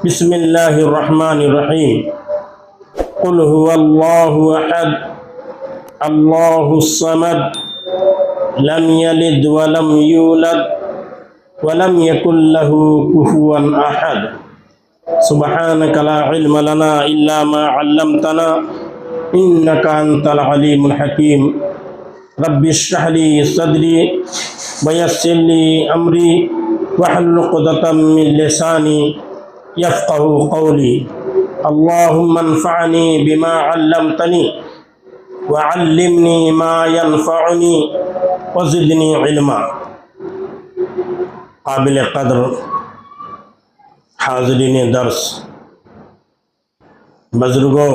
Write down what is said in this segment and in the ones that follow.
بسم اللہ الرحمن الرحیم قل هو اللہ احد اللہ الصمد لم یلد ولم یولد ولم یکن له کفوا احد سبحانک لا علم لنا الا ما علمتنا انک انت العلیم الحکیم رب اشرح لی صدری ویسر لی امری واحلل عقدۃ من لسانی یفقہوا قولی اللہم انفعنی بما علمتنی وعلمنی ما ینفعنی وزدنی علما۔ قابل قدر حاضرین درس، بزرگوں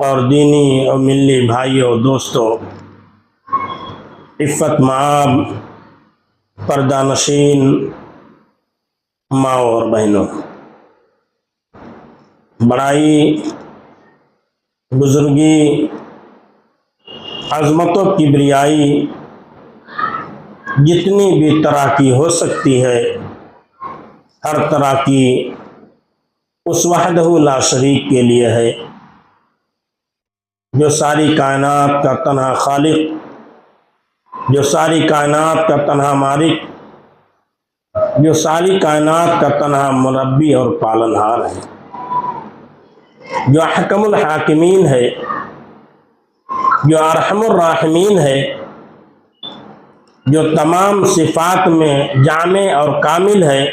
اور دینی اور ملی بھائیوں دوستوں، عفت مآب پردہ نشین ماں اور بہنوں، بڑائی، بزرگی، عظمت و کبریائی جتنی بھی طرح کی ہو سکتی ہے، ہر طرح کی اس وحدہ لا شریک کے لیے ہے جو ساری کائنات کا تنہا خالق، جو ساری کائنات کا تنہا مالک، جو ساری کائنات کا تنہا مربی اور پالنہار ہے، جو احکم الحاکمین ہے، جو ارحم الراحمین ہے، جو تمام صفات میں جامع اور کامل ہے،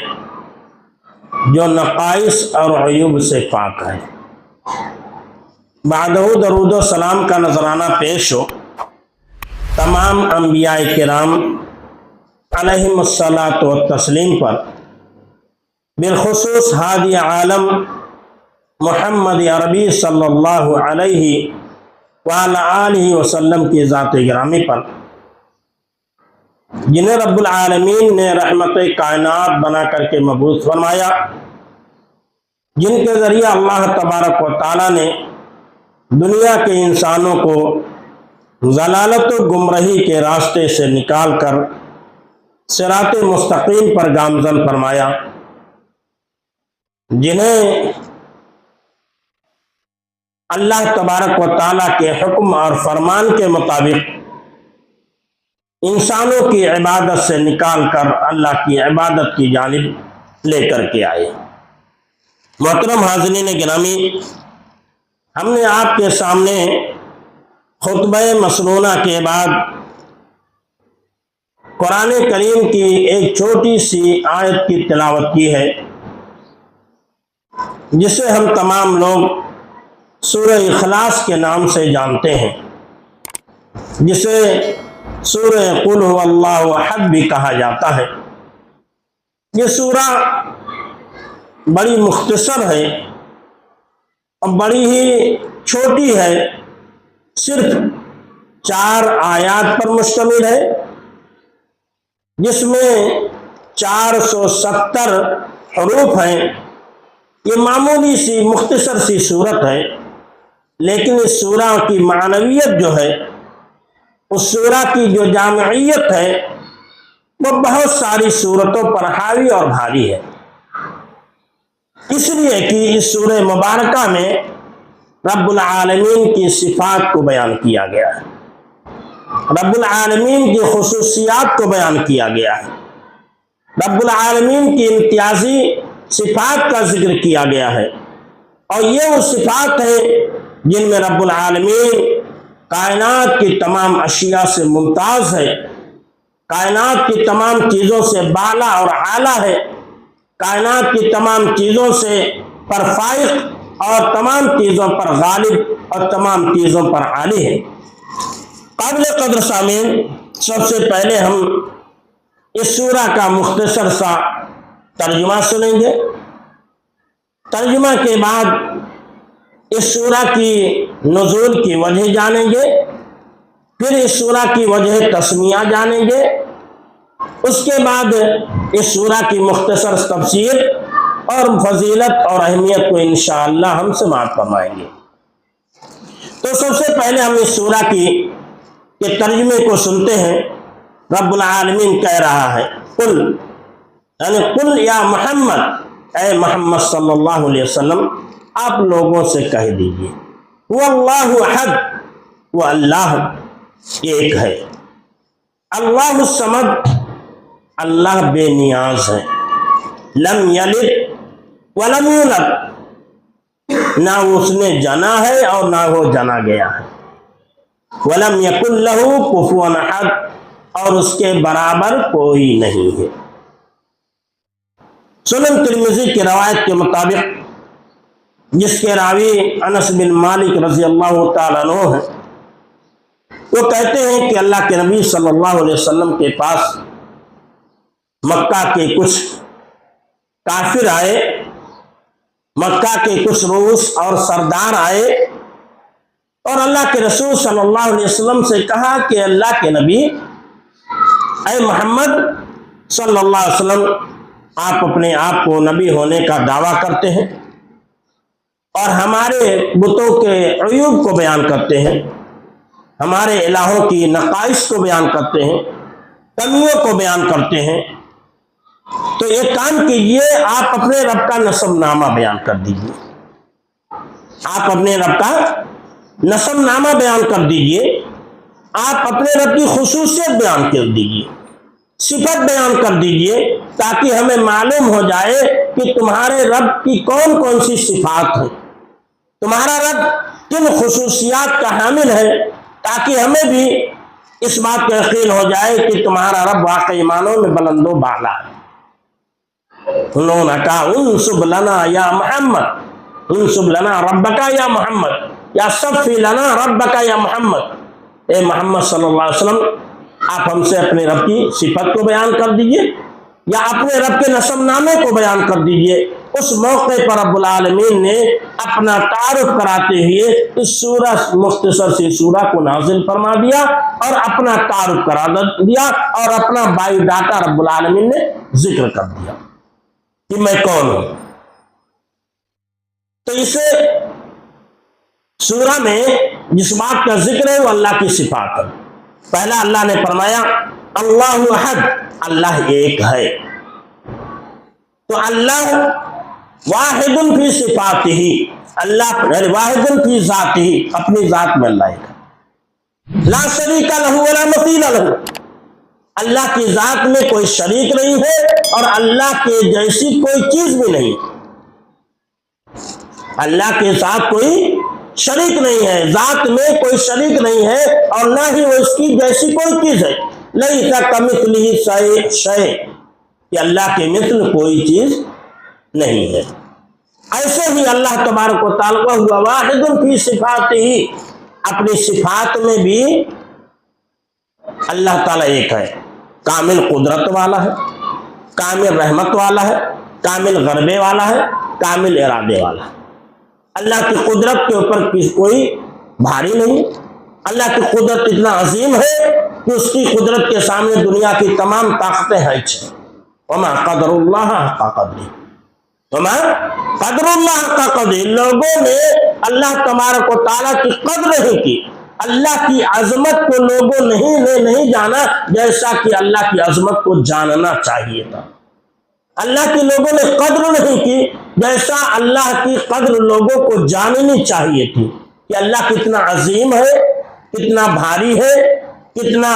جو نقائص اور عیوب سے پاک ہے۔ بعدہ درود و سلام کا نذرانہ پیش ہو تمام انبیاء کرام علیہم الصلاۃ والتسلیم پر، بالخصوص ہادی عالم محمد عربی صلی اللہ علیہ وآلہ آلہ وسلم کی ذات گرامی پر، جنہیں رب العالمین نے رحمت کائنات بنا کر کے مبعوث فرمایا، جن کے ذریعہ اللہ تبارک و تعالیٰ نے دنیا کے انسانوں کو ضلالت و گمراہی کے راستے سے نکال کر صراط مستقیم پر گامزن فرمایا، جنہیں اللہ تبارک و تعالیٰ کے حکم اور فرمان کے مطابق انسانوں کی عبادت سے نکال کر اللہ کی عبادت کی جانب لے کر کے آئے۔ محترم حاضرین گرامی، ہم نے آپ کے سامنے خطبہ مسنونہ کے بعد قرآن کریم کی ایک چھوٹی سی آیت کی تلاوت کی ہے، جسے ہم تمام لوگ سورہ اخلاص کے نام سے جانتے ہیں، جسے سورہ قل هو اللہ احد بھی کہا جاتا ہے۔ یہ سورہ بڑی مختصر ہے اور بڑی ہی چھوٹی ہے، صرف 4 آیات پر مشتمل ہے، جس میں 470 حروف ہیں۔ یہ معمولی سی مختصر سی صورت ہے، لیکن اس سورہ کی معنویت جو ہے، اس سورہ کی جو جامعیت ہے، وہ بہت ساری صورتوں پر حاوی اور بھاری ہے، اس لیے کہ اس سورہ مبارکہ میں رب العالمین کی صفات کو بیان کیا گیا ہے، رب العالمین کی خصوصیات کو بیان کیا گیا ہے، رب العالمین کی امتیازی صفات کا ذکر کیا گیا ہے، اور یہ وہ صفات ہیں جن میں رب العالمین کائنات کی تمام اشیاء سے ممتاز ہے، کائنات کی تمام چیزوں سے بالا اور اعلیٰ ہے، کائنات کی تمام چیزوں سے پر فائق اور تمام چیزوں پر غالب اور تمام چیزوں پر عالی ہے۔ قابل قدر سامعین، سب سے پہلے ہم اس سورہ کا مختصر سا ترجمہ سنیں گے، ترجمہ کے بعد اس سورہ کی نزول کی وجہ جانیں گے، پھر اس سورہ کی وجہ تسمیہ جانیں گے، اس کے بعد اس سورہ کی مختصر تفسیر اور فضیلت اور اہمیت کو انشاءاللہ ہم سماعت فرمائیں گے۔ تو سب سے پہلے ہم اس سورہ کے ترجمے کو سنتے ہیں۔ رب العالمین کہہ رہا ہے قل، یعنی قل یا محمد، اے محمد صلی اللہ علیہ وسلم آپ لوگوں سے کہہ دیجئے واللہ احد، وہ اللہ ایک ہے، اللہ الصمد، اللہ بے نیاز ہے، لم یلد ولم یولد، نہ اس نے جنا ہے اور نہ وہ جنا گیا ہے، ولم یکن لہ کفوا احد، اور اس کے برابر کوئی نہیں ہے۔ سنن ترمذی کی روایت کے مطابق، جس کے راوی انس بن مالک رضی اللہ تعالیٰ عنہ ہیں، وہ کہتے ہیں کہ اللہ کے نبی صلی اللہ علیہ وسلم کے پاس مکہ کے کچھ کافر آئے، مکہ کے کچھ روس اور سردار آئے، اور اللہ کے رسول صلی اللہ علیہ وسلم سے کہا کہ اللہ کے نبی، اے محمد صلی اللہ علیہ وسلم، آپ اپنے آپ کو نبی ہونے کا دعویٰ کرتے ہیں اور ہمارے بتوں کے عیوب کو بیان کرتے ہیں، ہمارے الہوں کی نقائص کو بیان کرتے ہیں، کمیوں کو بیان کرتے ہیں، تو ایک کام کیجئے، آپ اپنے رب کا نسب نامہ بیان کر دیجئے، آپ اپنے رب کا نسب نامہ بیان کر دیجئے، آپ اپنے رب کی خصوصیت بیان کر دیجئے، صفت بیان کر دیجئے، تاکہ ہمیں معلوم ہو جائے کہ تمہارے رب کی کون کون سی صفات ہیں، تمہارا رب کن خصوصیات کا حامل ہے، تاکہ ہمیں بھی اس بات کا یقین ہو جائے کہ تمہارا رب واقعی معنوں میں بلند و بالا ہے۔ انہوں نے کہا انصب لنا یا محمد، انصب لنا ربکا یا محمد، یا صفی لنا ربکا یا محمد، اے محمد صلی اللہ علیہ وسلم آپ ہم سے اپنے رب کی صفت کو بیان کر دیجئے یا اپنے رب کے نسب نامے کو بیان کر دیجئے۔ اس موقع پر رب العالمین نے اپنا تعارف کراتے ہوئے اس سورہ مختصر سی سورہ کو نازل فرما دیا اور اپنا تعارف کرا دیا اور اپنا بایو ڈاٹا رب العالمین نے ذکر کر دیا کہ میں کون ہوں۔ تو اسے سورہ میں جس بات کا ذکر ہے وہ اللہ کی صفات ہے۔ پہلا اللہ نے فرمایا اللہ احد، اللہ ایک ہے، تو اللہ واحد فی صفاتہ، اللہ واحد فی ذاتہ، اپنی ذات میں اللہ ایک ہے، لا شریک لہ ولا مثیل لہ، اللہ کی ذات میں کوئی شریک نہیں ہے اور اللہ کے جیسی کوئی چیز بھی نہیں، اللہ کے ساتھ کوئی شریک نہیں ہے، ذات میں کوئی شریک نہیں ہے اور نہ ہی وہ اس کی جیسی کوئی چیز ہے، لیس کمثلہ شیء، کہ اللہ کے مثل کوئی چیز نہیں ہے۔ ایسے ہی اللہ تبارک و تعالیٰ ہوا واحد فی صفاتہ، اپنی صفات میں بھی اللہ تعالیٰ ایک ہے، کامل قدرت والا ہے، کامل رحمت والا ہے، کامل غلبے والا ہے، کامل ارادے والا ہے۔ اللہ کی قدرت کے اوپر کوئی بھاری نہیں، اللہ کی قدرت اتنا عظیم ہے کہ اس کی قدرت کے سامنے دنیا کی تمام طاقتیں ہیں۔ وما قدر اللہ حق قدرہ، وما قدر اللہ حق قدرہ، لوگوں نے اللہ تبارک و تعالیٰ کی قدر نہیں کی، اللہ کی عظمت کو لوگوں نے نہیں جانا جیسا کہ اللہ کی عظمت کو جاننا چاہیے تھا۔ اللہ کی لوگوں نے قدر نہیں کی جیسا اللہ کی قدر لوگوں کو جاننی چاہیے تھی، کہ اللہ کتنا عظیم ہے، کتنا بھاری ہے، کتنا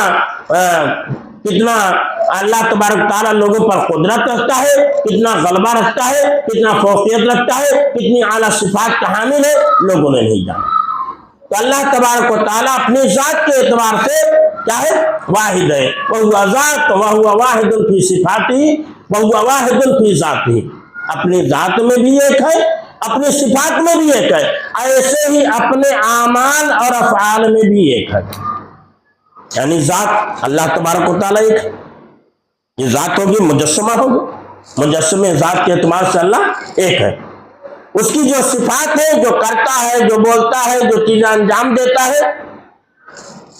اللہ تبارک تعالیٰ لوگوں پر قدرت رکھتا ہے، کتنا غلبہ رکھتا ہے، کتنا فوقیت رکھتا ہے، کتنی اعلیٰ صفات کا حامل ہے، لوگوں نے نہیں جانا۔ تو اللہ تبارک و تعالیٰ اپنی ذات کے اعتبار سے کیا ہے؟ واحد ہے، وہو ذات وہو واحد فی صفاتہ وہو واحد فی ذاتہ، اپنی ذات میں بھی ایک ہے، اپنی صفات میں بھی ایک ہے، ایسے ہی اپنے اعمال اور افعال میں بھی ایک ہے، یعنی ذات اللہ تبارک و تعالیٰ ایک ہے۔ یہ ذات ہوگی مجسمہ ہوگی، مجسمہ ذات کے اعتبار سے اللہ ایک ہے۔ اس کی جو صفات ہے، جو کرتا ہے، جو بولتا ہے، جو چیزیں انجام دیتا ہے،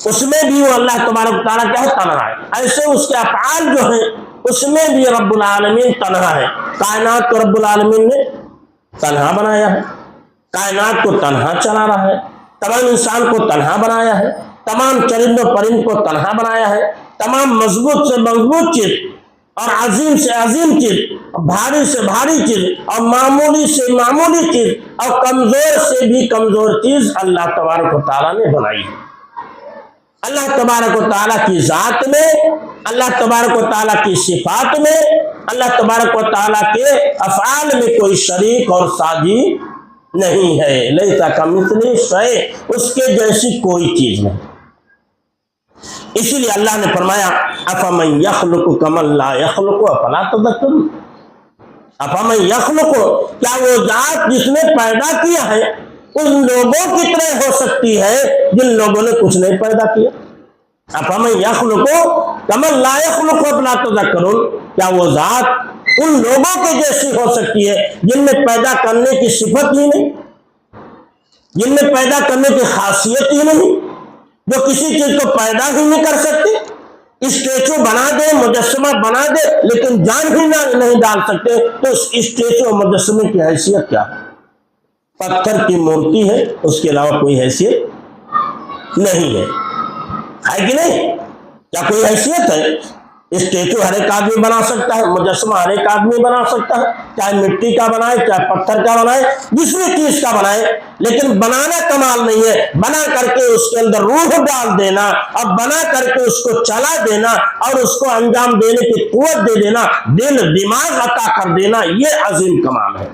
اس میں بھی وہ اللہ تبارک تعالیٰ کیا ہے؟ تنہا ہے۔ ایسے اس کے افعال جو ہیں اس میں بھی رب العالمین تنہا ہے۔ کائنات کو رب العالمین نے تنہا بنایا ہے، کائنات کو تنہا چلا رہا ہے، تمام انسان کو تنہا بنایا ہے، تمام چرند و پرند کو تنہا بنایا ہے، تمام مضبوط سے مضبوط چیز اور عظیم سے عظیم چیز بھاری سے بھاری چیز اور معمولی سے معمولی چیز اور کمزور سے بھی کمزور چیز اللہ تبارک و تعالیٰ نے بنائی ہے۔ اللہ تبارک و تعالیٰ کی ذات میں، اللہ تبارک و تعالیٰ کی صفات میں، اللہ تبارک و تعالیٰ کے افعال میں کوئی شریک اور ساجی نہیں ہے۔ لیس کمثلہ شیء، اس کے جیسی کوئی چیز نہیں۔ اسی لیے اللہ نے فرمایا افمن یخلق کمن لا یخلق افلا تذکرون۔ افمن یخلق، کیا وہ ذات جس نے پیدا کیا ہے ان لوگوں کی طرح ہو سکتی ہے جن لوگوں نے کچھ نہیں پیدا کیا؟ افمن یخلق کمن لا یخلق افلا تذکرون، کیا وہ ذات ان لوگوں کے جیسی ہو سکتی ہے جن میں پیدا کرنے کی صفت ہی نہیں، جن میں پیدا کرنے کی خاصیت ہی نہیں، جو کسی چیز کو پیدا ہی نہیں کر سکتے؟ اسٹیچو بنا دے، مجسمہ بنا دے، لیکن جان ہی نہیں ڈال سکتے، تو اس اسٹیچو اور مجسمے کی حیثیت کیا ہے؟ پتھر کی مورتی ہے، اس کے علاوہ کوئی حیثیت نہیں ہے، ہے کہ نہیں؟ کیا کوئی حیثیت ہے؟ اسٹیچو ہر ایک آدمی بنا سکتا ہے، مجسمہ ہر ایک آدمی بنا سکتا ہے، چاہے مٹی کا بنائے، چاہے پتھر کا بنائے، جس بھی چیز کا بنائے، لیکن بنانا کمال نہیں ہے، بنا کر کے اس کے اندر روح ڈال دینا اور بنا کر کے اس کو چلا دینا اور اس کو انجام دینے کی قوت دے دینا، دل دماغ عطا کر دینا، یہ عظیم کمال ہے۔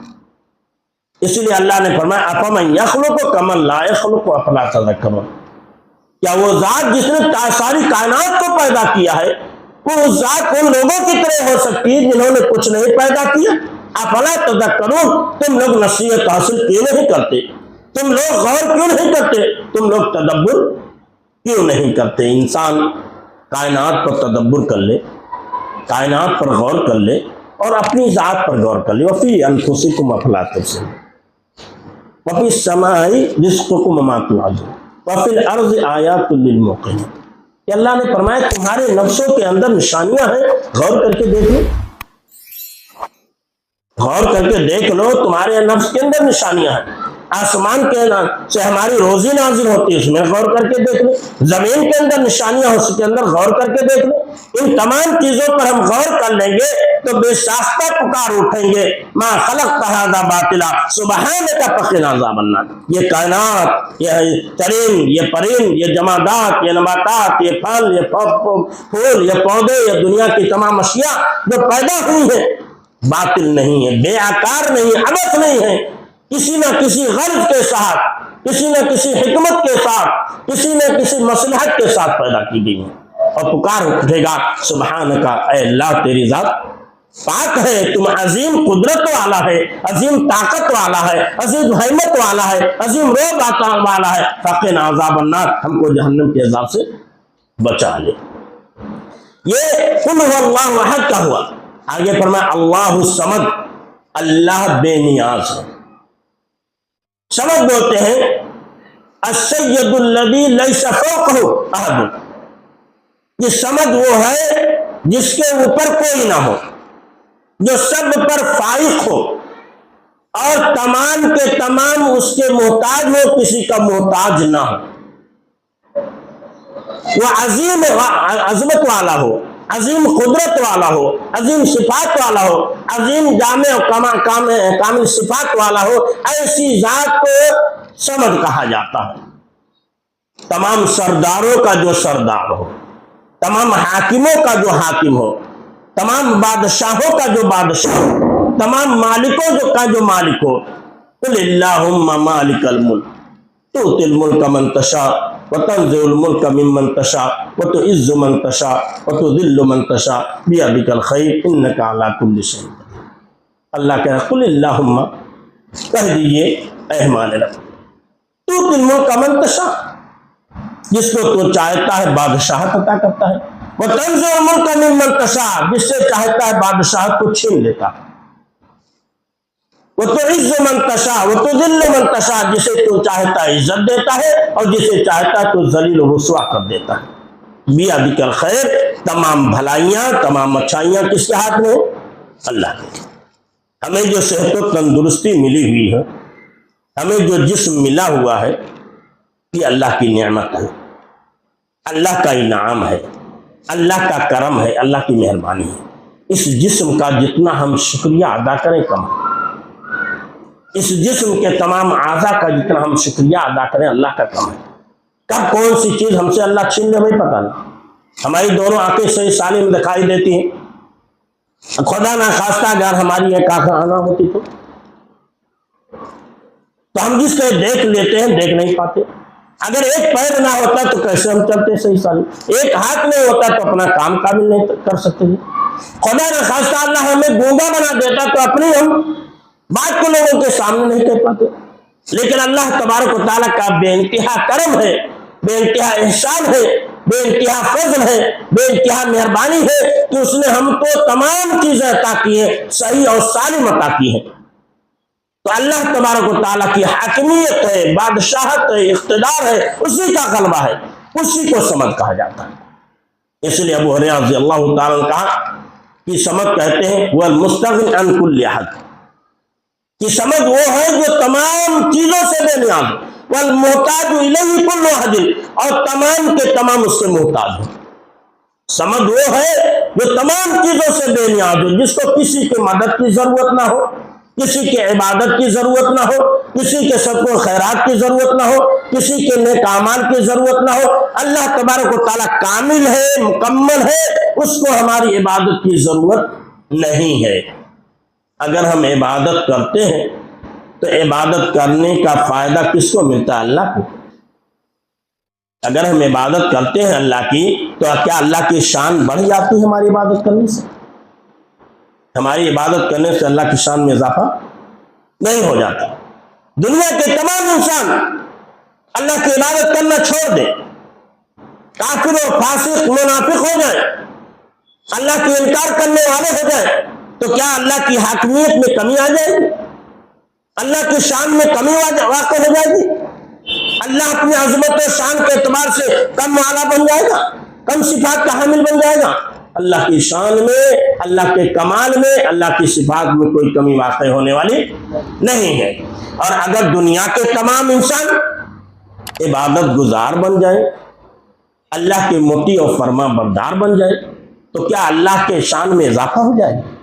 اس لیے اللہ نے فرمایا افمن یخلق کمن لا یخلق افلا تذکرون، کیا وہ ذات جس نے ساری کائنات کو پیدا کیا ہے وہ اس ذات ان لوگوں کی طرح ہو سکتی ہے جنہوں نے کچھ نہیں پیدا کیا؟ افلا تذکرون، تم لوگ نصیحت حاصل کیوں نہیں کرتے؟ تم لوگ غور کیوں نہیں کرتے؟ تم لوگ تدبر کیوں نہیں کرتے؟ انسان کائنات پر تدبر کر لے، کائنات پر غور کر لے اور اپنی ذات پر غور کر لے۔ وفی انفسکم افلا تبصرون، وفی السماء رزقکم وما توعدون وفی الارض آیات للموقنین، کہ اللہ نے فرمایا تمہارے نفسوں کے اندر نشانیاں ہیں، غور کر کے دیکھ لو، غور کر کے دیکھ لو، تمہارے نفس کے اندر نشانیاں ہیں۔ آسمان کے سے ہماری روزی نازل ہوتی ہے، اس میں غور کر کے دیکھ لو، زمین کے اندر نشانیاں ہیں، اس کے اندر غور کر کے دیکھ لو۔ ان تمام چیزوں پر ہم غور کر لیں گے تو بے ساختہ پکار اٹھیں گے ما خلقت ھذا باطلا سبحانک فقنا عذاب النار۔ یہ کائنات، یہ چرند، یہ پرند، یہ جمادات، یہ نباتات، یہ پھل، یہ پھول، یہ پودے، یہ دنیا کی تمام اشیاء جو پیدا ہوئی ہیں باطل نہیں ہے، بے آکار نہیں، عبث نہیں ہے، کسی نہ کسی غرض کے ساتھ، کسی نہ کسی حکمت کے ساتھ، کسی نہ کسی مصلحت کے ساتھ پیدا کی گئی ہے۔ اور پکار اٹھے گا سبحانک، اے اللہ تیری ذات پاک ہے، تم عظیم قدرت والا ہے، عظیم طاقت والا ہے، عظیم حکمت والا ہے، عظیم روب والا ہے، فقنا عذاب النار، ہم کو جہنم کے عذاب سے بچا لے۔ یہ قل هو اللہ احد کا ہوا۔ آگے فرمایا اللہ الصمد، اللہ بے نیاز ہے۔ سمد بولتے ہیں السید الذی لیس فوقہ احد، یہ سمد وہ ہے جس کے اوپر کوئی نہ ہو، جو سب پر فائق ہو اور تمام کے تمام اس کے محتاج ہو، کسی کا محتاج نہ ہو۔ وہ عظیم عظمت والا ہو، عظیم قدرت والا ہو، عظیم صفات والا ہو، عظیم جامع و کامل صفات والا ہو، ایسی ذات کو سمد کہا جاتا ہے۔ تمام سرداروں کا جو سردار ہو، تمام حاکموں کا جو حاکم ہو، تمام بادشاہوں کا جو بادشاہ ہو، تمام مالکوں کا جو مالک ہو۔ قل اللہم مالک الملک تؤتی الملک من تشاء وتنزع الملک ممن تشاء وتعز من تشاء وتذل من تشاء بیدک الخیر انک علی کل شیء قدیر۔ اللہ کہہ رہا قل اللہم، کہہ دیجئے اے ہمارے رب، تؤتی الملک من تشاء، جس کو تو چاہتا ہے بادشاہت عطا کرتا ہے، وتنزع الملک ممن تشاء، جس سے چاہتا ہے بادشاہت کو چھین لیتا ہے، وتعز من تشاء وتذل من تشاء، جسے تو چاہتا ہے عزت دیتا ہے اور جسے چاہتا ہے تو ذلیل و رسوا کر دیتا ہے۔ بیدک الخیر، تمام بھلائیاں، تمام اچھائیاں کس کے ہاتھ میں ہیں؟ اللہ کے۔ ہمیں جو صحت و تندرستی ملی ہوئی ہے، ہمیں جو جسم ملا ہوا ہے، یہ اللہ کی نعمت ہے، اللہ کا انعام ہے، اللہ کا کرم ہے، اللہ کی مہربانی ہے۔ اس جسم کا جتنا ہم شکریہ ادا کریں کم ہے، اس جسم کے تمام اعضاء کا جتنا ہم شکریہ ادا کریں اللہ کا کم ہے۔ کب کون سی چیز ہم سے اللہ چھین لے بھائی پتہ نہیں۔ ہماری دونوں آنکھیں صحیح سالم دکھائی دیتی ہیں، خدا نہ خواستہ اگر ہماری ایک آنکھ آنا ہوتی تو ہم جس کو دیکھ لیتے ہیں دیکھ نہیں پاتے۔ اگر ایک پیر نہ ہوتا تو کیسے ہم چلتے صحیح سالم؟ ایک ہاتھ نہیں ہوتا تو اپنا کام کامل نہیں کر سکتے۔ خدا نہ خواستہ اللہ ہمیں گونگا بنا دیتا تو اپنی ہم بات کو لوگوں کے سامنے نہیں کہہ پاتے۔ لیکن اللہ تبارک و تعالیٰ کا بے انتہا کرم ہے، بے انتہا احسان ہے، بے انتہا فضل ہے، بے انتہا مہربانی ہے کہ اس نے ہم کو تمام چیزیں عطا کی ہیں، صحیح اور سالم عطا کی ہیں۔ تو اللہ تبارک و تعالیٰ کی حاکمیت ہے، بادشاہت ہے، اقتدار ہے، اسی کا غلبہ ہے، اسی کو سمد کہا جاتا ہے۔ اس لیے ابو ہریرہ رضی اللہ تعالیٰ نے کہا کہ سمد کہتے ہیں وہ المستغنی عن کل حد، کہ سمد وہ ہے جو تمام چیزوں سے بے نیاز، والمحتاج الیہ کل حد، اور تمام کے تمام اس سے محتاج ہو۔ سمد وہ ہے جو تمام چیزوں سے بے نیاز ہو، جس کو کسی کی مدد کی ضرورت نہ ہو، کسی کی عبادت کی ضرورت نہ ہو، کسی کے صدقہ و خیرات کی ضرورت نہ ہو، کسی کے نیک اعمال کی ضرورت نہ ہو۔ اللہ تبارک و تعالیٰ کامل ہے، مکمل ہے، اس کو ہماری عبادت کی ضرورت نہیں ہے۔ اگر ہم عبادت کرتے ہیں تو عبادت کرنے کا فائدہ کس کو ملتا ہے؟ اللہ کو۔ اگر ہم عبادت کرتے ہیں اللہ کی تو کیا اللہ کی شان بڑھ جاتی ہے ہماری عبادت کرنے سے؟ ہماری عبادت کرنے سے اللہ کی شان میں اضافہ نہیں ہو جاتا۔ دنیا کے تمام انسان اللہ کی عبادت کرنا چھوڑ دیں، کافر و فاسق منافق ہو جائیں، اللہ کی انکار کرنے والے ہو جائیں، تو کیا اللہ کی حاکمیت میں کمی آ جائے گی؟ اللہ کی شان میں کمی واقع ہو جائے گی؟ اللہ اپنی عظمت و شان کے اعتبار سے کم والا بن جائے گا، کم صفات کا حامل بن جائے گا؟ اللہ کی شان میں، اللہ کے کمال میں، اللہ کی صفات میں کوئی کمی واقع ہونے والی نہیں ہے۔ اور اگر دنیا کے تمام انسان عبادت گزار بن جائیں، اللہ کے مطیع و فرما بردار بن جائے، تو کیا اللہ کے شان میں اضافہ ہو جائے گا؟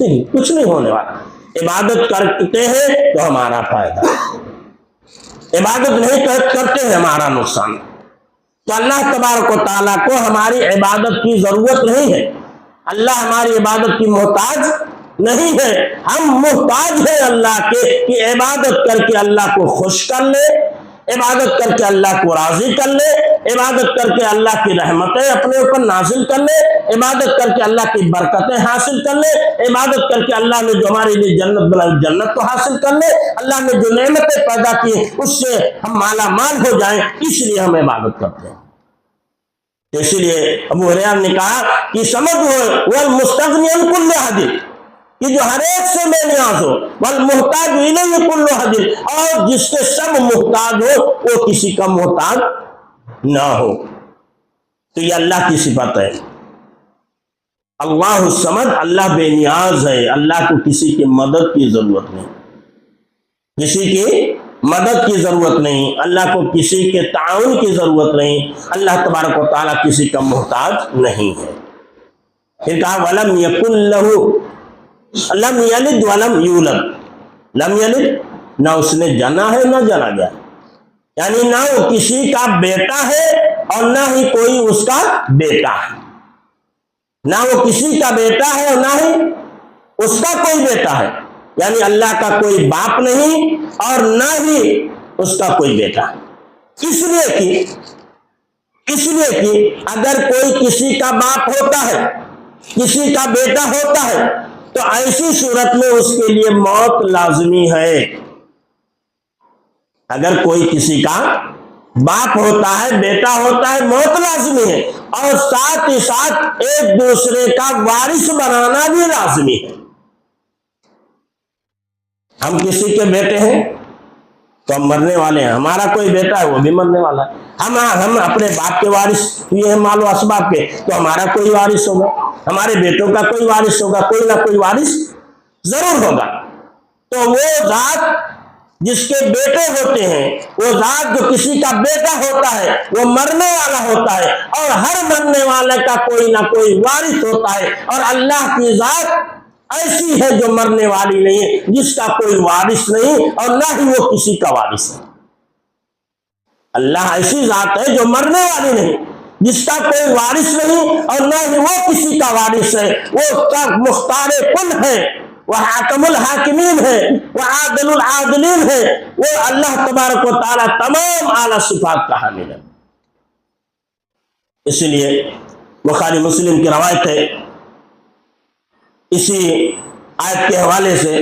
نہیں، کچھ نہیں ہونے والا۔ عبادت کرتے ہیں تو ہمارا فائدہ، عبادت نہیں کرتے ہیں ہمارا نقصان۔ تو اللہ تبارک و تعالیٰ کو ہماری عبادت کی ضرورت نہیں ہے، اللہ ہماری عبادت کی محتاج نہیں ہے۔ ہم محتاج ہیں اللہ کے کہ عبادت کر کے اللہ کو خوش کر لے، عبادت کر کے اللہ کو راضی کر لے، عبادت کر کے اللہ کی رحمتیں اپنے اوپر نازل کر لے، عبادت کر کے اللہ کی برکتیں حاصل کر لے، عبادت کر کے اللہ نے جو ہمارے لیے جنت بنائی جنت کو حاصل کر لے، اللہ نے جو نعمتیں پیدا کی اس سے ہم مالا مال ہو جائیں، اس لیے ہم عبادت کرتے ہیں۔ اسی لیے ابو ہریرہ نے کہا کہ سمجھ ہو والمستغنی عن کل حد، کہ جو ہر ایک سے بے نیاز ہو، والمحتاج الیہ کل حد، اور جس کے سب محتاج ہو وہ کسی کا محتاج نہ ہو۔ تو یہ اللہ کی صفت ہے، اللہ الصمد، اللہ بے نیاز ہے، اللہ کو کسی کی مدد کی ضرورت نہیں، کسی کی مدد کی ضرورت نہیں، اللہ کو کسی کے تعاون کی ضرورت نہیں، اللہ تبارک و تعالیٰ کسی کا محتاج نہیں ہے۔ پھر کہا وَلَمْ يَكُنْ لَهُ لَمْ يَلِدْ وَلَمْ يُولَدْ، لم یلد، نہ اس نے جنا ہے نہ جنا گیا، یعنی نہ وہ کسی کا بیٹا ہے اور نہ ہی کوئی اس کا بیٹا ہے، نہ وہ کسی کا بیٹا ہے اور نہ ہی اس کا کوئی بیٹا ہے، یعنی اللہ کا کوئی باپ نہیں اور نہ ہی اس کا کوئی بیٹا۔ اس لیے کہ اگر کوئی کسی کا باپ ہوتا ہے، کسی کا بیٹا ہوتا ہے، تو ایسی صورت میں اس کے لیے موت لازمی ہے۔ اگر کوئی کسی کا باپ ہوتا ہے، بیٹا ہوتا ہے، موت لازمی ہے، اور ساتھ ہی ساتھ ایک دوسرے کا وارث بنانا بھی لازمی ہے۔ ہم کسی کے بیٹے ہیں تو ہم مرنے والے ہیں، ہمارا کوئی بیٹا ہے وہ بھی مرنے والا ہے، ہم اپنے باپ کے وارث ہوئے ہیں مال و اسباب کے، تو ہمارا کوئی وارث ہوگا، ہمارے بیٹوں کا کوئی وارث ہوگا، کوئی نہ کوئی وارث ضرور ہوگا۔ تو وہ ذات جس کے بیٹے ہوتے ہیں، وہ ذات جو کسی کا بیٹا ہوتا ہے وہ مرنے والا ہوتا ہے، اور ہر مرنے والے کا کوئی نہ کوئی وارث ہوتا ہے، اور اللہ کی ذات ایسی ہے جو مرنے والی نہیں ہے، جس کا کوئی وارث نہیں اور نہ ہی وہ کسی کا وارث ہے۔ اللہ ایسی ذات ہے جو مرنے والی نہیں، جس کا کوئی وارث نہیں اور نہ ہی وہ کسی کا وارث ہے، وہ مختار کل ہے، وہ حاکم الحاکمین ہے، وہ عادل العادلین ہے، وہ اللہ تبارک و تعالی تمام اعلیٰ صفات کا حامل ہے۔ اس لیے بخاری مسلم کی روایت ہے اسی آیت کے حوالے سے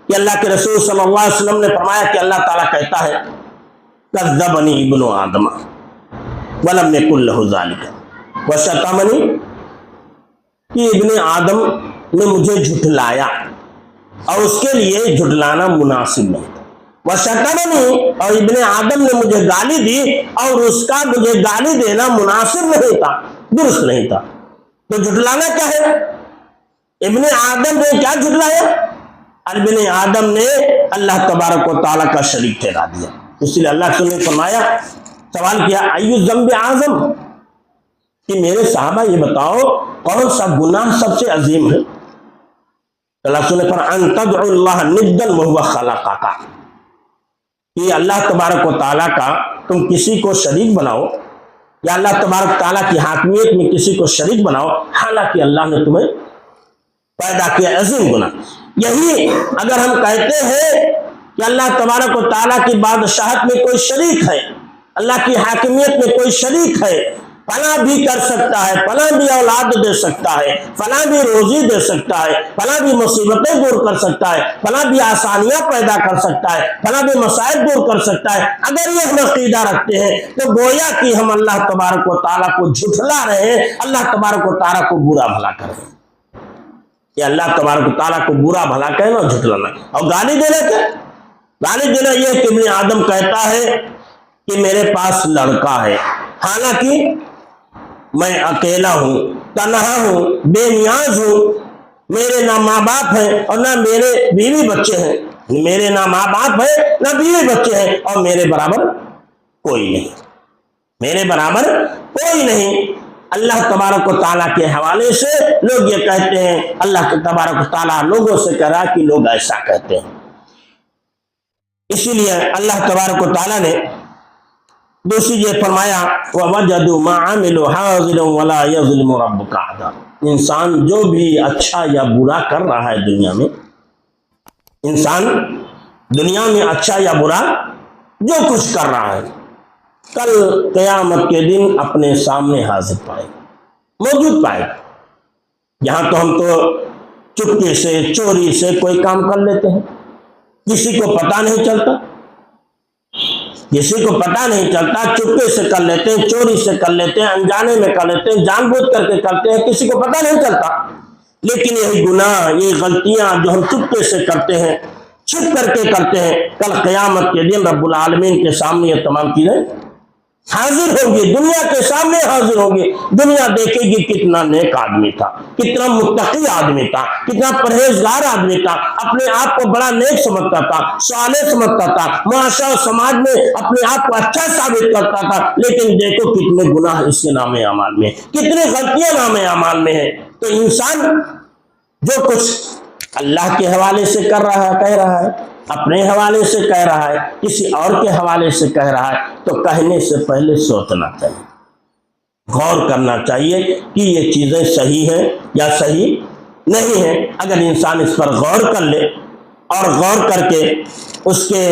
کہ اللہ کے رسول صلی اللہ علیہ وسلم نے فرمایا کہ اللہ تعالیٰ کہتا ہے کذبنی ابن آدم ولم یکن لہ ذلک وشتمنی، کہ ابن آدم نے مجھے جھٹلایا اور اس کے لیے جھٹلانا مناسب نہیں تھا، وشتمنی، اور ابن آدم نے مجھے گالی دی اور اس کا مجھے گالی دینا مناسب نہیں تھا، درست نہیں تھا۔ تو جھٹلانا کیا ہے؟ ابن آدم نے کیا جھٹلایا؟ ابن آدم نے اللہ تبارک و تعالیٰ کا شریک ٹھہرا دیا۔ اس لیے اللہ نے فرمایا، سوال کیا ایو ذنب اعظم، کہ میرے صحابہ یہ بتاؤ کون سا گناہ سب سے عظیم ہے؟ اللہ نے فرمایا ان تدعو اللہ ندا وهو خلقک، کہ اللہ تبارک و تعالیٰ کا تم کسی کو شریک بناؤ، یا اللہ تبارک تعالیٰ کی حاکمیت میں کسی کو شریک بناؤ حالانکہ اللہ نے تمہیں پیدا کیا، عظیم گناہ۔ یہی اگر ہم کہتے ہیں کہ اللہ تبارک و تعالیٰ کی بادشاہت میں کوئی شریک ہے، اللہ کی حاکمیت میں کوئی شریک ہے، فلاں بھی کر سکتا ہے، فلاں بھی اولاد دے سکتا ہے، فلاں بھی روزی دے سکتا ہے، فلاں بھی مصیبتیں دور کر سکتا ہے، فلاں بھی آسانیاں پیدا کر سکتا ہے، فلاں بھی مسائل دور کر سکتا ہے، اگر یہ ہم عقیدہ رکھتے ہیں تو گویا کہ ہم اللہ تبارک و تعالیٰ کو جھٹلا رہے ہیں، اللہ تبارک و تعالیٰ کو برا بھلا کر رہے ہیں۔ یہ اللہ تبارک و تعالیٰ کو برا بھلا کہنا اور جھٹلانا۔ اور گالی دینا کیا؟ گالی دینا یہ کہ ابن آدم کہتا ہے کہ میرے پاس لڑکا ہے، حالانکہ میں اکیلا ہوں، تنہا ہوں، بے نیاز ہوں، میرے نہ ماں باپ ہیں اور نہ میرے بیوی بچے ہیں، میرے نہ ماں باپ ہیں نہ بیوی بچے ہیں، اور میرے برابر کوئی نہیں، میرے برابر کوئی نہیں۔ اللہ تبارک و تعالیٰ کے حوالے سے لوگ یہ کہتے ہیں، اللہ تبارک و تعالیٰ لوگوں سے کہہ رہا کہ لوگ ایسا کہتے ہیں۔ اسی لیے اللہ تبارک و تعالیٰ نے دوسری یہ فرمایا وَوَجَدُوا مَا عَمِلُوا حَاضِرًا وَلَا يَظْلِمُ رَبُّكَ أَحَدًا۔ انسان جو بھی اچھا یا برا کر رہا ہے دنیا میں، انسان دنیا میں اچھا یا برا جو کچھ کر رہا ہے، کل قیامت کے دن اپنے سامنے حاضر پائے گا، موجود پائے گا۔ یہاں تو ہم تو چپکے سے چوری سے کوئی کام کر لیتے ہیں، کسی کو پتہ نہیں چلتا، کسی کو پتہ نہیں چلتا، چپکے سے کر لیتے ہیں، چوری سے کر لیتے ہیں، انجانے میں کر لیتے ہیں، جان بوجھ کر کے کرتے ہیں، کسی کو پتہ نہیں چلتا۔ لیکن یہی گناہ، یہ غلطیاں جو ہم چپکے سے کرتے ہیں، چھپ کر کے کرتے ہیں، کل قیامت کے دن رب العالمین کے سامنے یہ تمام چیزیں حاضر ہوں گی، دنیا کے سامنے حاضر ہوں گی۔ دنیا دیکھے گی کتنا نیک آدمی تھا، کتنا متقی آدمی تھا، کتنا پرہیزگار آدمی تھا، اپنے آپ کو بڑا نیک سمجھتا تھا، صالح سمجھتا تھا، معاشرہ و سماج میں اپنے آپ کو اچھا ثابت کرتا تھا، لیکن دیکھو کتنے گناہ اس کے نام اعمال میں، کتنے غلطیاں نام اعمال میں ہیں۔ تو انسان جو کچھ اللہ کے حوالے سے کر رہا ہے، کہہ رہا ہے، اپنے حوالے سے کہہ رہا ہے، کسی اور کے حوالے سے کہہ رہا ہے، تو کہنے سے پہلے سوچنا چاہیے، غور کرنا چاہیے کہ یہ چیزیں صحیح ہیں یا صحیح نہیں ہیں۔ اگر انسان اس پر غور کر لے اور غور کر کے اس کے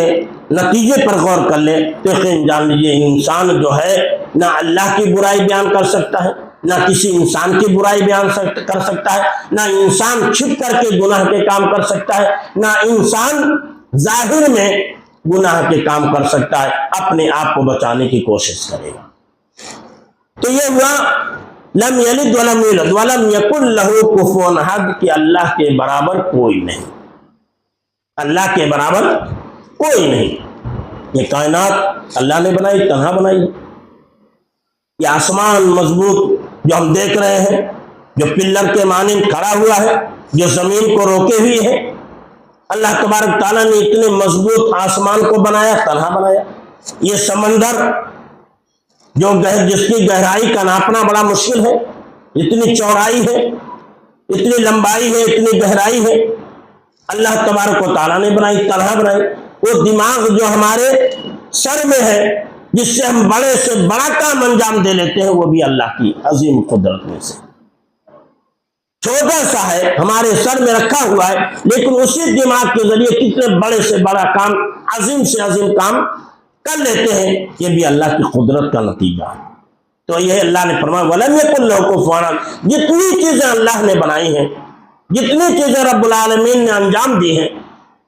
نتیجے پر غور کر لے تو یقین جان لیجیے انسان جو ہے نہ اللہ کی برائی بیان کر سکتا ہے، نہ کسی انسان کی برائی بیان کر سکتا ہے، نہ انسان چھپ کر کے گناہ کے کام کر سکتا ہے، نہ انسان ظاہر میں گناہ کے کام کر سکتا ہے، اپنے آپ کو بچانے کی کوشش کرے گا۔ تو یہ ہوا لم یلد ولم یولد ولم یکن لہ کفوا احد، کہ اللہ کے برابر کوئی نہیں، اللہ کے برابر کوئی نہیں۔ یہ کائنات اللہ نے بنائی، تنہا بنائی۔ یہ آسمان مضبوط جو ہم دیکھ رہے ہیں، جو پلر کے مانند کھڑا ہوا ہے، جو زمین کو روکے ہوئے ہے، اللہ تبارک تعالیٰ نے اتنے مضبوط آسمان کو بنایا، تنہا بنایا۔ یہ سمندر جو جس کی گہرائی کا ناپنا بڑا مشکل ہے، اتنی چوڑائی ہے، اتنی لمبائی ہے، اتنی گہرائی ہے، اللہ تبارک و تعالیٰ نے بنائی، تنہا بنائی۔ وہ دماغ جو ہمارے سر میں ہے، جس سے ہم بڑے سے بڑا کام انجام دے لیتے ہیں، وہ بھی اللہ کی عظیم قدرت میں سے چھوٹا سا ہے، ہمارے سر میں رکھا ہوا ہے، لیکن اسی دماغ کے ذریعے کتنے بڑے سے بڑا کام، عظیم سے عظیم کام کر لیتے ہیں۔ یہ بھی اللہ کی قدرت کا نتیجہ ہے۔ تو یہ اللہ نے فرمایا وَلَمْ يَكُنْ لَهُ كُفُوًا أَحَدٌ۔ جتنی چیزیں اللہ نے بنائی ہیں، جتنی چیزیں رب العالمین نے انجام دی ہیں،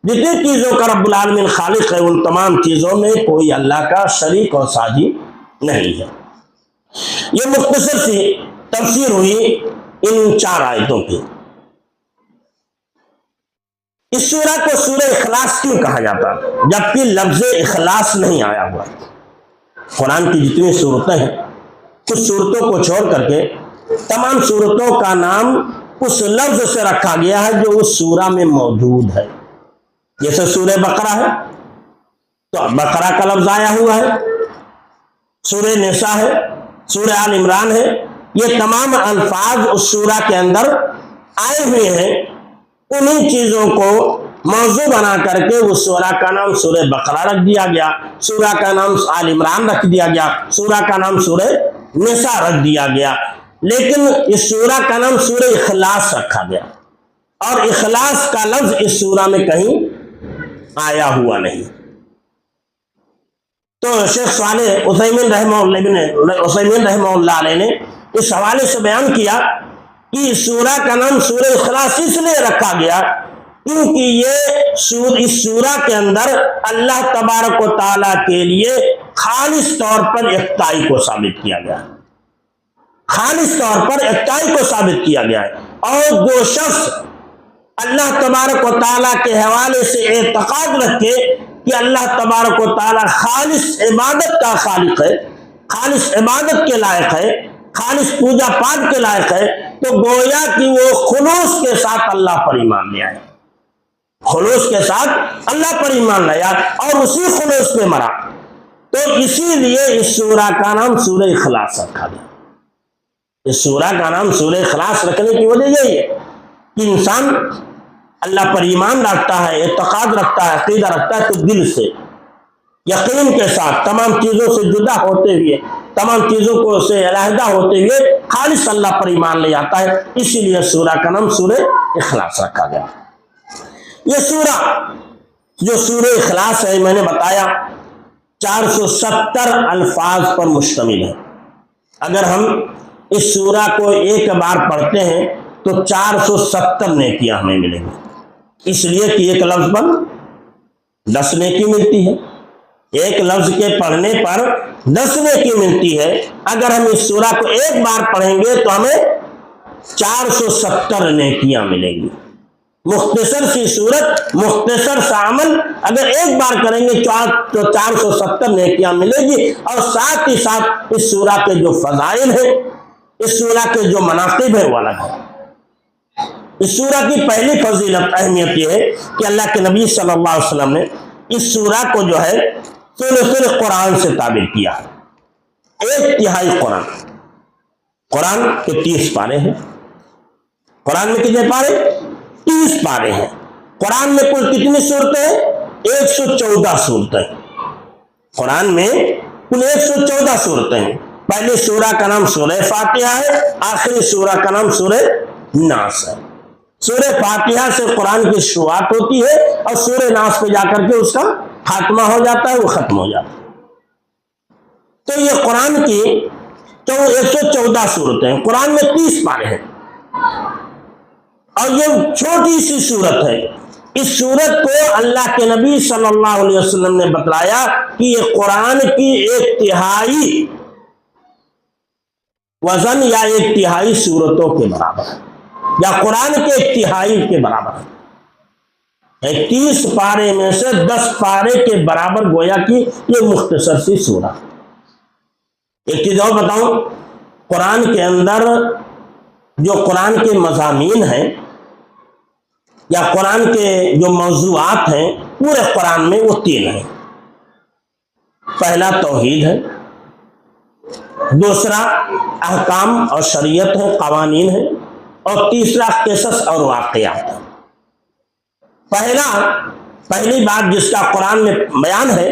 جتنی چیزوں کا رب العالمین خالق ہے، ان تمام چیزوں میں کوئی اللہ کا شریک اور ساجی نہیں ہے۔ یہ مختصر سی تفسیر ہوئی ان 4 آیتوں کی۔ اس سورہ کو سورہ اخلاص کیوں کہا جاتا ہے جبکہ لفظ اخلاص نہیں آیا ہوا؟ قرآن کی جتنی صورتیں ہیں، کچھ صورتوں کو چھوڑ کر کے تمام صورتوں کا نام اس لفظ سے رکھا گیا ہے جو اس سورہ میں موجود ہے۔ جیسے سورہ بقرہ ہے تو بقرہ کا لفظ آیا ہوا ہے، سورہ نساء ہے، سورہ آل عمران ہے، یہ تمام الفاظ اس سورہ کے اندر آئے ہوئے ہیں۔ انہی چیزوں کو موضوع بنا کر کے اس سورہ کا نام سورہ بقرہ رکھ دیا گیا، سورہ کا نام آل عمران رکھ دیا گیا، سورہ کا نام سورہ نساء رکھ دیا گیا، لیکن اس سورہ کا نام سورہ اخلاص رکھا گیا، اور اخلاص کا لفظ اس سورہ میں کہیں آیا ہوا نہیں۔ تو شیخ صالح عثیمین رحمہ اللہ علیہ نے اس حوالے سے بیان کیا کہ سورہ کا نام سورہ اخلاص اس لیے رکھا گیا کیونکہ یہ اس سورہ کے اندر اللہ تبارک و تعالیٰ کے لیے خالص طور پر یکتائی کو ثابت کیا گیا ہے، خالص طور پر یکتائی کو ثابت کیا گیا ہے۔ اور جو شخص اللہ تبارک و تعالیٰ کے حوالے سے اعتقاد رکھے کہ اللہ تبارک و تعالیٰ خالص عبادت کا خالق ہے، خالص عبادت کے لائق ہے، خالص پوجا پاٹ کے لائق ہے، تو گویا کہ وہ خلوص کے ساتھ اللہ پر ایمان لے آئے، خلوص کے ساتھ اللہ پر ایمان لے آئے اور اسی خلوص پہ مرا۔ تو اسی لیے اس سورہ کا نام سورہ اخلاص رکھا گیا۔ اس سورہ کا نام سورہ اخلاص رکھنے کی وجہ یہی ہے کہ انسان اللہ پر ایمان رکھتا ہے، اعتقاد رکھتا ہے، عقیدہ رکھتا ہے، تو دل سے یقین کے ساتھ تمام چیزوں سے جدا ہوتے ہوئے، تمام چیزوں کو سے علیحدہ ہوتے ہوئے خالص اللہ پر ایمان لے آتا ہے۔ اسی لیے سورہ کا نام سورہ اخلاص رکھا گیا۔ یہ سورہ جو سورہ اخلاص ہے، میں نے بتایا 470 الفاظ پر مشتمل ہے۔ اگر ہم اس سورہ کو ایک بار پڑھتے ہیں تو 470 نیکیاں ہمیں ملیں گی، اس لیے کہ ایک لفظ پر 10 نیکی ملتی ہے، ایک لفظ کے پڑھنے پر 10 نیکی ملتی ہے۔ اگر ہم اس سورہ کو ایک بار پڑھیں گے تو ہمیں 470 نیکیاں ملیں گی۔ مختصر سی صورت، مختصر سا عمل اگر ایک بار کریں گے تو 470 نیکیاں ملے گی، اور ساتھ ہی ساتھ اس سورہ کے جو فضائل ہیں، اس سورہ کے جو مناقب ہیں وہ الگ ہے۔ اس سورہ کی پہلی فضیلت اہمیت یہ ہے کہ اللہ کے نبی صلی اللہ علیہ وسلم نے اس سورہ کو جو ہے ثلث قرآن سے تعبیر کیا، 1/3 قرآن۔ قرآن کے 30 پارے ہیں۔ قرآن میں کتنے پارے؟ 30 پارے ہیں۔ قرآن میں کل کتنی صورتیں ہیں؟ 114 صورتیں۔ قرآن میں کل 114 صورتیں ہیں۔ پہلی سورہ کا نام سورہ فاتحہ ہے، آخری سورہ کا نام سورہ ناس ہے۔ سورہ فاتحہ سے قرآن کی شروعات ہوتی ہے اور سورہ ناس پہ جا کر کے اس کا خاتمہ ہو جاتا ہے، وہ ختم ہو جاتا ہے۔ تو یہ قرآن کی 114 صورتیں ہیں۔ قرآن میں 30 پارے ہیں اور یہ چھوٹی سی صورت ہے۔ اس صورت کو اللہ کے نبی صلی اللہ علیہ وسلم نے بتلایا کہ یہ قرآن کی 1/3 وزن یا 1/3 صورتوں کے برابر ہے، یا قرآن کے 1/3 کے برابر ہے۔ 30 پارے میں سے 10 پارے کے برابر گویا کہ یہ مختصر سی سورہ۔ ایک چیز اور بتاؤں، قرآن کے اندر جو قرآن کے مضامین ہیں یا قرآن کے جو موضوعات ہیں پورے قرآن میں وہ 3 ہیں. پہلا توحید ہے، دوسرا احکام اور شریعت ہے، قوانین ہیں، اور تیسرا قصص اور واقعات ہیں. پہلی بات جس کا قرآن میں بیان ہے،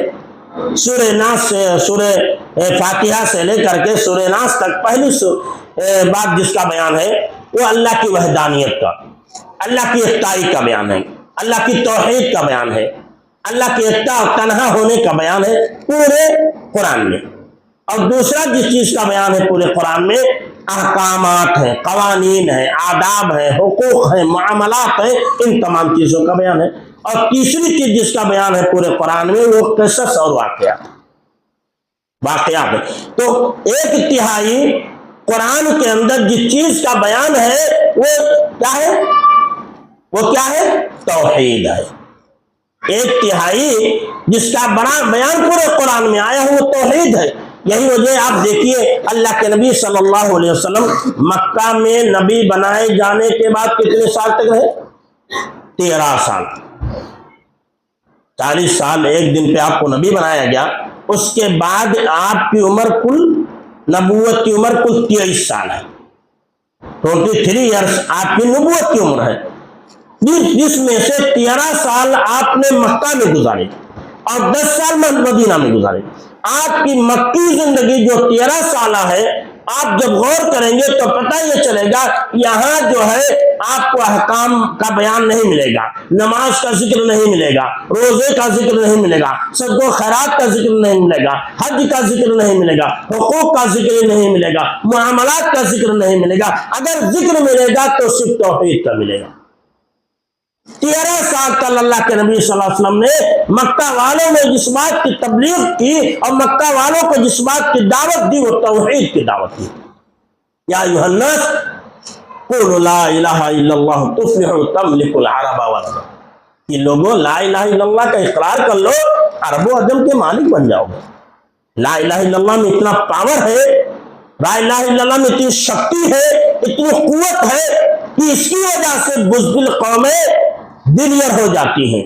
سورہ ناس سے، سورہ فاتحہ سے لے کر کے سورہ ناس تک پہلی بات جس کا بیان ہے وہ اللہ کی وحدانیت کا، اللہ کی یکتائی کا بیان ہے، اللہ کی توحید کا بیان ہے، اللہ کے یکتا اور تنہا ہونے کا بیان ہے پورے قرآن میں. اور دوسرا جس چیز کا بیان ہے پورے قرآن میں، احکامات ہیں، قوانین ہیں، آداب ہیں، حقوق ہیں، معاملات ہیں، ان تمام چیزوں کا بیان ہے. اور تیسری چیز جس کا بیان ہے پورے قرآن میں وہ قصص اور واقعات ہے. تو 1/3 قرآن کے اندر جس چیز کا بیان ہے وہ کیا ہے؟ توحید ہے. 1/3 جس کا بڑا بیان پورے قرآن میں آیا ہے وہ توحید ہے. یہی وجہ آپ دیکھیے اللہ کے نبی صلی اللہ علیہ وسلم مکہ میں نبی بنائے جانے کے بعد کتنے سال تک رہے؟ 13 سال. 40 سال 1 دن پہ آپ کو نبی بنایا گیا. اس کے بعد آپ کی عمر نبوت کی عمر کل 23 سال ہے. 23 ایئرس آپ کی نبوت کی عمر ہے، جس میں سے 13 سال آپ نے مکہ میں گزارے اور 10 سال مدینہ میں گزارے. آپ کی مکی زندگی جو 13 سالہ ہے، آپ جب غور کریں گے تو پتہ یہ چلے گا یہاں جو ہے آپ کو احکام کا بیان نہیں ملے گا، نماز کا ذکر نہیں ملے گا، روزے کا ذکر نہیں ملے گا، صدقہ و خیرات کا ذکر نہیں ملے گا، حج کا ذکر نہیں ملے گا، حقوق کا ذکر نہیں ملے گا، معاملات کا ذکر نہیں ملے گا. اگر ذکر ملے گا تو صرف توحید کا ملے گا. 13 سال تک اللہ کے نبی صلی اللہ علیہ وسلم نے مکہ والوں میں جس بات کی تبلیغ کی اور مکہ والوں کو جس بات کی دعوت دی وہ توحید کی دعوت دی. یا ایھا الناس قولوا لا الہ الا اللہ تفلحوا تملکوا العرب والعجم. یہ لوگوں لا الہ الا اللہ کا اقرار کر لو، عرب و عجم کے مالک بن جاؤ گے. لا الہ الا اللہ میں اتنا پاور ہے، لا الہ الا اللہ میں اتنی شکتی ہے، اتنی قوت ہے کہ اس کی وجہ سے بزدل قومیں دلیر ہو جاتی ہیں،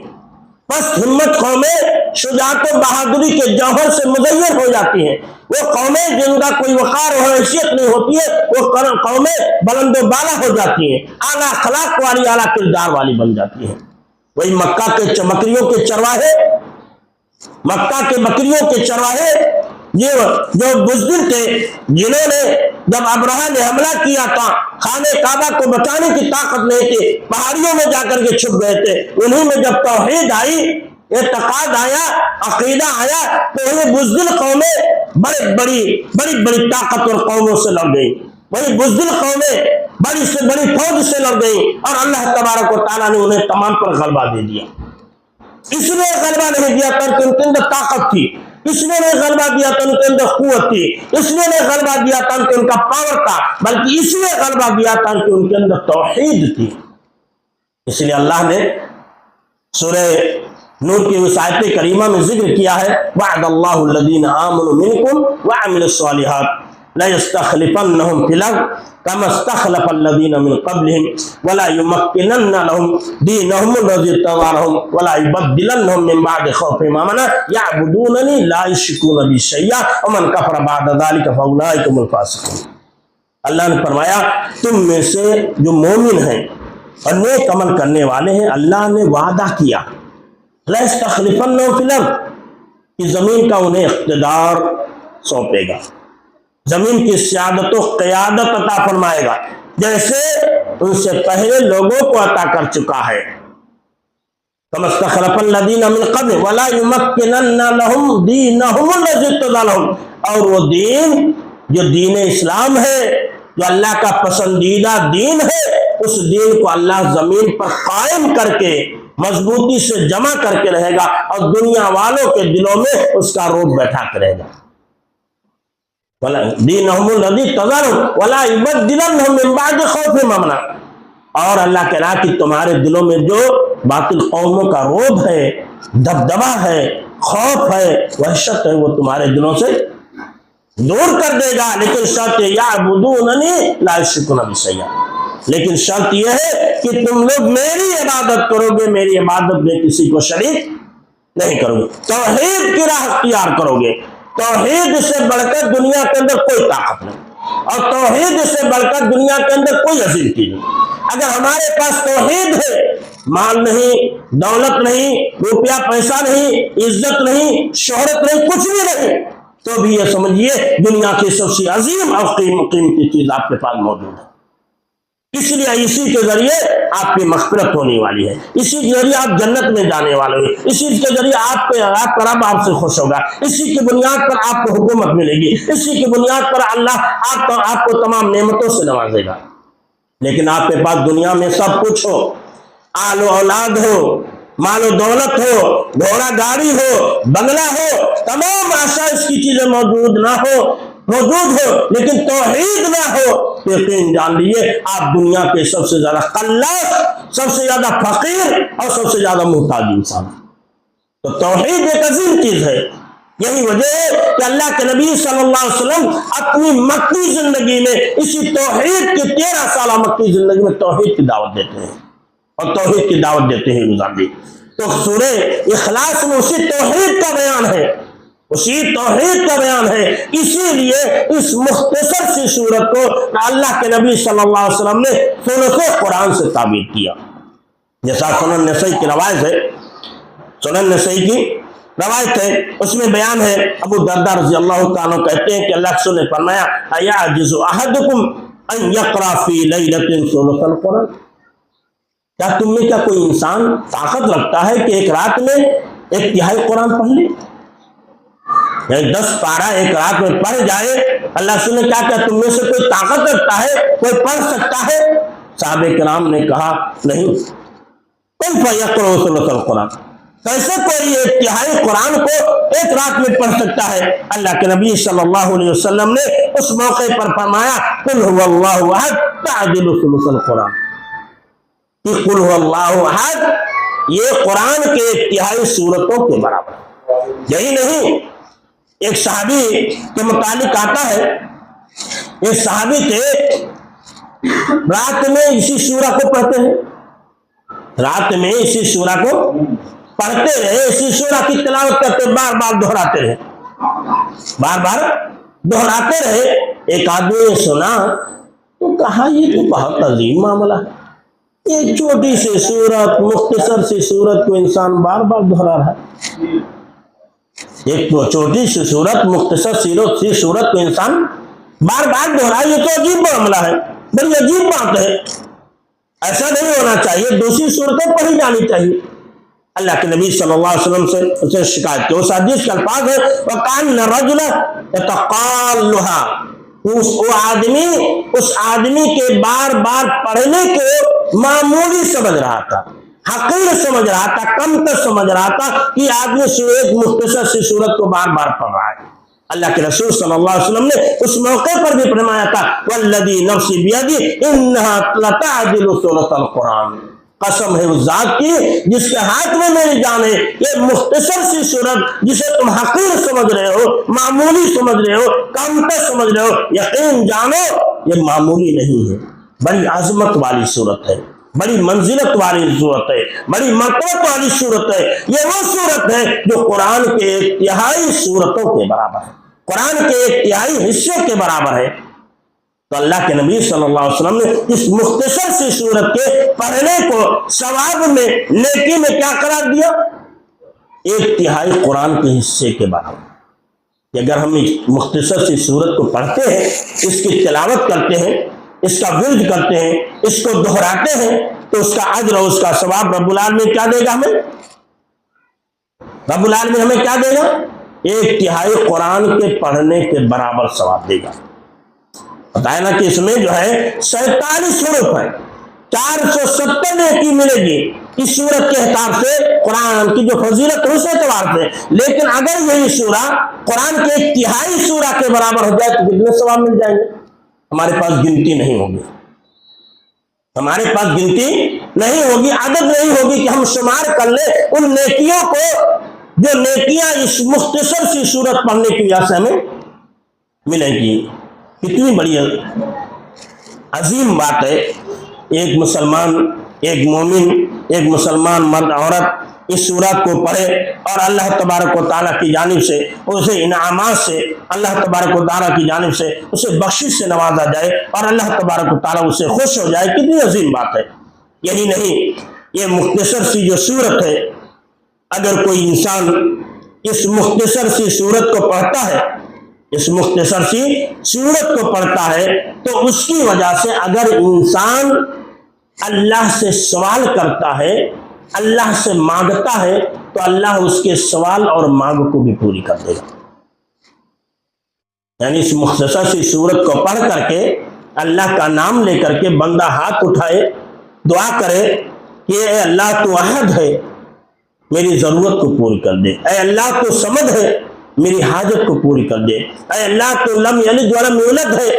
پست ہمت قومیں شجاعت و بہادری کے جوہر سے مزین ہو جاتی ہیں. وہ قومیں جن کا کوئی وقار و حیثیت نہیں ہوتی ہے وہ قومیں بلند و بالا ہو جاتی ہیں، اعلیٰ اخلاق والی، اعلیٰ کردار والی بن جاتی ہیں. وہی مکہ کے بکریوں کے چرواہے، مکہ کے بکریوں کے چرواہے یہ جو بزدل تھے، جنہوں نے جب ابرہہ نے حملہ کیا تھا خانہ کعبہ کو بچانے کی طاقت نہیں تھی، پہاڑیوں میں جا کر کے چھپ گئے تھے. انہیں میں جب توحید آئی، اعتقاد آیا، عقیدہ آیا تو انہیں بزدل قومیں بڑی طاقتور قوموں سے لڑ گئی. وہی بزدل قومیں بڑی سے بڑی فوج سے لڑ گئی اور اللہ تبارک و تعالیٰ نے انہیں تمام پر غلبہ دے دیا. اس نے غلبہ نہیں دیا تھا کہ ان کے اندر طاقت تھی، اس نے غلبہ دیا تھا ان کے اندر قوت تھی، اس نے غلبہ دیا تھا کہ ان کا پاور تھا، بلکہ اس نے غلبہ دیا تھا کہ ان کے اندر توحید تھی. اس لیے اللہ نے سورہ نور کی اس آیت کریمہ میں ذکر کیا ہے وعد اللہ الذین آمنوا منکم وعملوا الصالحات لَيَسْتَخْلِفَنَّهُمْ فِي الْأَرْضِ كَمَا اسْتَخْلَفَ الَّذِينَ مِنْ قَبْلِهِمْ وَلَا يُمَكِّنَنَّ لَهُمْ دِينَهُمُ الَّذِي ارْتَضَىٰ لَهُمْ وَلَا يُبَدِّلَنَّهُم مِّن بَعْدِ خَوْفِهِمْ أَمْنًا يَعْبُدُونَنِي لَا يُشْرِكُونَ بِي شَيْئًا وَمَنْ كَفَرَ بَعْدَ ذَلِكَ فَأُولَٰئِكَ هُمُ الْفَاسِقُونَ. اللہ نے فرمایا تم میں سے جو مومن ہیں اور نیک عمل کرنے والے ہیں، اللہ نے وعدہ کیا لَيَسْتَخْلِفَنَّهُمْ فِي الْأَرْضِ کہ زمین کا انہیں اقتدار سونپے گا، زمین کی سیادت و قیادت عطا فرمائے گا جیسے ان سے پہلے لوگوں کو عطا کر چکا ہے. كَمَا اسْتَخْلَفَ الَّذِينَ مِنْ قَبْلِهِمْ وَلَا يُمَكِّنَنَّ لَهُمْ دِينَهُمُ الَّذِي ارْتَضَىٰ لَهُمْ. اور وہ دین جو دین اسلام ہے، جو اللہ کا پسندیدہ دین ہے، اس دین کو اللہ زمین پر قائم کر کے مضبوطی سے جمع کر کے رہے گا اور دنیا والوں کے دلوں میں اس کا روب بیٹھا کرے گا. دینہم الذی ارتضیٰ ولا یبدلنہم من بعد خوفہم امنا. اور اللہ کہہ رہا کہ تمہارے دلوں میں جو باطل قوموں کا روب ہے، دبدبہ ہے، خوف ہے، وحشت ہے، وہ تمہارے دلوں سے دور کر دے گا. لیکن شرط یعبدوننی لا یشرکون بی شیئا، لیکن شرط یہ ہے کہ تم لوگ میری عبادت کرو گے، میری عبادت میں کسی کو شریک نہیں کرو گے، توحید کی راہ اختیار کرو گے۔ توحید سے بڑھ کر دنیا کے اندر کوئی طاقت نہیں، اور توحید سے بڑھ کر دنیا کے اندر کوئی عظیم چیز نہیں۔ اگر ہمارے پاس توحید ہے، مال نہیں، دولت نہیں، روپیہ پیسہ نہیں، عزت نہیں، شہرت نہیں، کچھ بھی نہیں، تو بھی یہ سمجھیے دنیا کی سب سے عظیم اور قیمتی چیز آپ کے پاس موجود ہے۔ اس لیے اسی کے ذریعے آپ کی مغفرت ہونے والی ہے، اسی کے ذریعے آپ جنت میں جانے والے ہیں، اسی کے ذریعے آپ کا رب آپ سے خوش ہوگا، اسی کی بنیاد پر آپ کو حکومت ملے گی، اسی کی بنیاد پر اللہ آپ کو تمام نعمتوں سے نوازے گا۔ لیکن آپ کے پاس دنیا میں سب کچھ ہو، آل و اولاد ہو، مال و دولت ہو، گھوڑا گاڑی ہو، بنگلہ ہو، تمام آسائش کی چیزیں موجود ہو، لیکن توحید نہ ہو، یقین جان لیجیے آپ دنیا کے سب سے زیادہ قلاش، سب سے زیادہ فقیر اور سب سے زیادہ محتاج انسان۔ تو توحید ایک عظیم چیز ہے۔ یہی وجہ ہے کہ اللہ کے نبی صلی اللہ علیہ وسلم اپنی مکی زندگی میں اسی توحید کی 13 سالہ مکی زندگی میں توحید کی دعوت دیتے ہیں، اور توحید کی دعوت دیتے ہیں گزاردی۔ تو سورہ اخلاص میں اسی توحید کا بیان ہے، اسی توحید کا بیان ہے۔ اسی لیے اس مختصر سی سورت کو اللہ کے نبی صلی اللہ علیہ وسلم نے ثلث قرآن سے تعبیر کیا۔ جیسا سنن نسائی کی روایت ہے، سنن نسائی کی روایت ہے، اس میں بیان ہے، ابو درداء رضی اللہ تعالیٰ کہتے ہیں کہ اللہ کے رسول نے فرمایا اَيَعْجِزُ أَحَدُكُمْ أَن يَقْرَأَ فِي لَيْلَةٍ ثُلُثَ الْقُرْآنِ، کیا تم میں کیا کوئی انسان طاقت رکھتا ہے کہ ایک رات میں 1/3 قرآن پڑھ لے؟ یعنی 10 پارہ ایک رات میں پڑھ جائے۔ اللہ رسول نے کیا تم میں سے کوئی طاقت رکھتا ہے، کوئی پڑھ سکتا ہے؟ صحابہ کرام نے کہا نہیں۔ كيف يقرأ ثلث القرآن، کیسے کوئی 1/3 قرآن کو ایک رات میں پڑھ سکتا ہے؟ اللہ کے نبی صلی اللہ علیہ وسلم نے اس موقع پر فرمایا قل هو اللہ احد تعدل ثلث القرآن، کہ قل هو اللہ احد یہ قرآن کے 1/3 سورتوں کے برابر ہے۔ یہی نہیں، ایک صحابی کے متعلق آتا ہے، ایک صحابی تھے رات میں اسی سورہ کو پڑھتے ہیں، رات میں اسی سورہ کو پڑھتے رہے، اسی سورہ کی تلاوت کرتے، بار بار دہراتے رہے، بار بار دہراتے رہے۔ ایک آدمی نے سنا تو کہا یہ تو بہت عظیم معاملہ ہے، ایک چھوٹی سی سورت، مختصر سی سورت کو انسان بار بار دہرا رہا ہے، ایک چھوٹی سی سورت، مختصر سی سورت کو انسان بار بار دہرائے، یہ تو عجیب معاملہ ہے، بڑی عجیب بات ہے، ایسا نہیں ہونا چاہیے، دوسری صورتیں پڑھی جانی چاہیے۔ اللہ کے نبی صلی اللہ علیہ وسلم سے شکایت کی، اس حدیث کا الفاظ ہے وَكَأَنَّ الرَّجُلَ يَتَقَالُّهَا، اس آدمی کے بار بار پڑھنے کو معمولی سمجھ رہا تھا، حقیر سمجھ رہا تھا، کم تر سمجھ رہا تھا کہ آدمی ایک مختصر سی صورت کو بار بار پڑھ رہا ہے۔ اللہ کے رسول صلی اللہ علیہ وسلم نے اس موقع پر بھی فرمایا تھا وَالَّذِي نَفْسِي بِيَدِهِ إِنَّهَا لَتَعْدِلُ ثُلُثَ الْقُرْآنِ، قسم ہے اس ذات کی جس کے ہاتھ میں میری جان ہے، یہ مختصر سی صورت جسے تم حقیر سمجھ رہے ہو، معمولی سمجھ رہے ہو، کم تر سمجھ رہے ہو، یقین جانو یہ معمولی نہیں ہے، بڑی عظمت والی صورت ہے، بڑی منزلت والی صورت ہے، بڑی مرتبت والی صورت ہے۔ یہ وہ صورت ہے جو قرآن کے 1/3 صورتوں کے برابر ہے، قرآن کے 1/3 حصے کے برابر ہے۔ تو اللہ کے نبی صلی اللہ علیہ وسلم نے اس مختصر سی صورت کے پڑھنے کو ثواب میں، نیکی میں کیا قرار دیا؟ 1/3 قرآن کے حصے کے برابر۔ کہ اگر ہم مختصر سی صورت کو پڑھتے ہیں، اس کی تلاوت کرتے ہیں، اس کا ورد کرتے ہیں، اس کو دہراتے ہیں، تو اس کا اجر اور اس کا ثواب رب العالمین کیا دے گا ہمیں؟ رب العالمین ہمیں کیا دے گا؟ 1/3 قرآن کے پڑھنے کے برابر ثواب دے گا۔ بتایا نا کہ اس میں جو ہے 47 حروف ہے، 470 نیکی ملے گی اس سورت کے اعتبار سے، قرآن کی جو فضیلت ہے اس اعتبار سے۔ لیکن اگر یہی سورہ قرآن کے 1/3 سورہ کے برابر ہو جائے تو کتنے ثواب مل جائیں گے؟ ہمارے پاس گنتی نہیں ہوگی، ہمارے پاس گنتی نہیں ہوگی، عدد نہیں ہوگی کہ ہم شمار کر لیں ان نیکیوں کو جو نیکیاں اس مختصر سی سورت پڑھنے کی وجہ سے ہمیں ملے گی۔ کتنی بڑی عظیم بات ہے ایک مسلمان، ایک مومن، ایک مسلمان مرد عورت اس سورت کو پڑھے اور اللہ تبارک و تعالیٰ کی جانب سے اسے انعامات سے، اللہ تبارک و تعالیٰ کی جانب سے اسے بخشش سے نوازا جائے اور اللہ تبارک و تعالیٰ اسے خوش ہو جائے، کتنی عظیم بات ہے۔ یہی نہیں، یہ مختصر سی جو سورت ہے، اگر کوئی انسان اس مختصر سی سورت کو پڑھتا ہے، اس مختصر سی سورت کو پڑھتا ہے، تو اس کی وجہ سے اگر انسان اللہ سے سوال کرتا ہے، اللہ سے مانگتا ہے، تو اللہ اس کے سوال اور مانگ کو بھی پوری کر دے گا۔ یعنی اس مختصر سی سورت کو پڑھ کر کے اللہ کا نام لے کر کے بندہ ہاتھ اٹھائے، دعا کرے کہ اے اللہ تو احد ہے، میری ضرورت کو پوری کر دے، اے اللہ تو صمد ہے، میری حاجت کو پوری کر دے، اے اللہ تو لم یلد ولم یولد ہے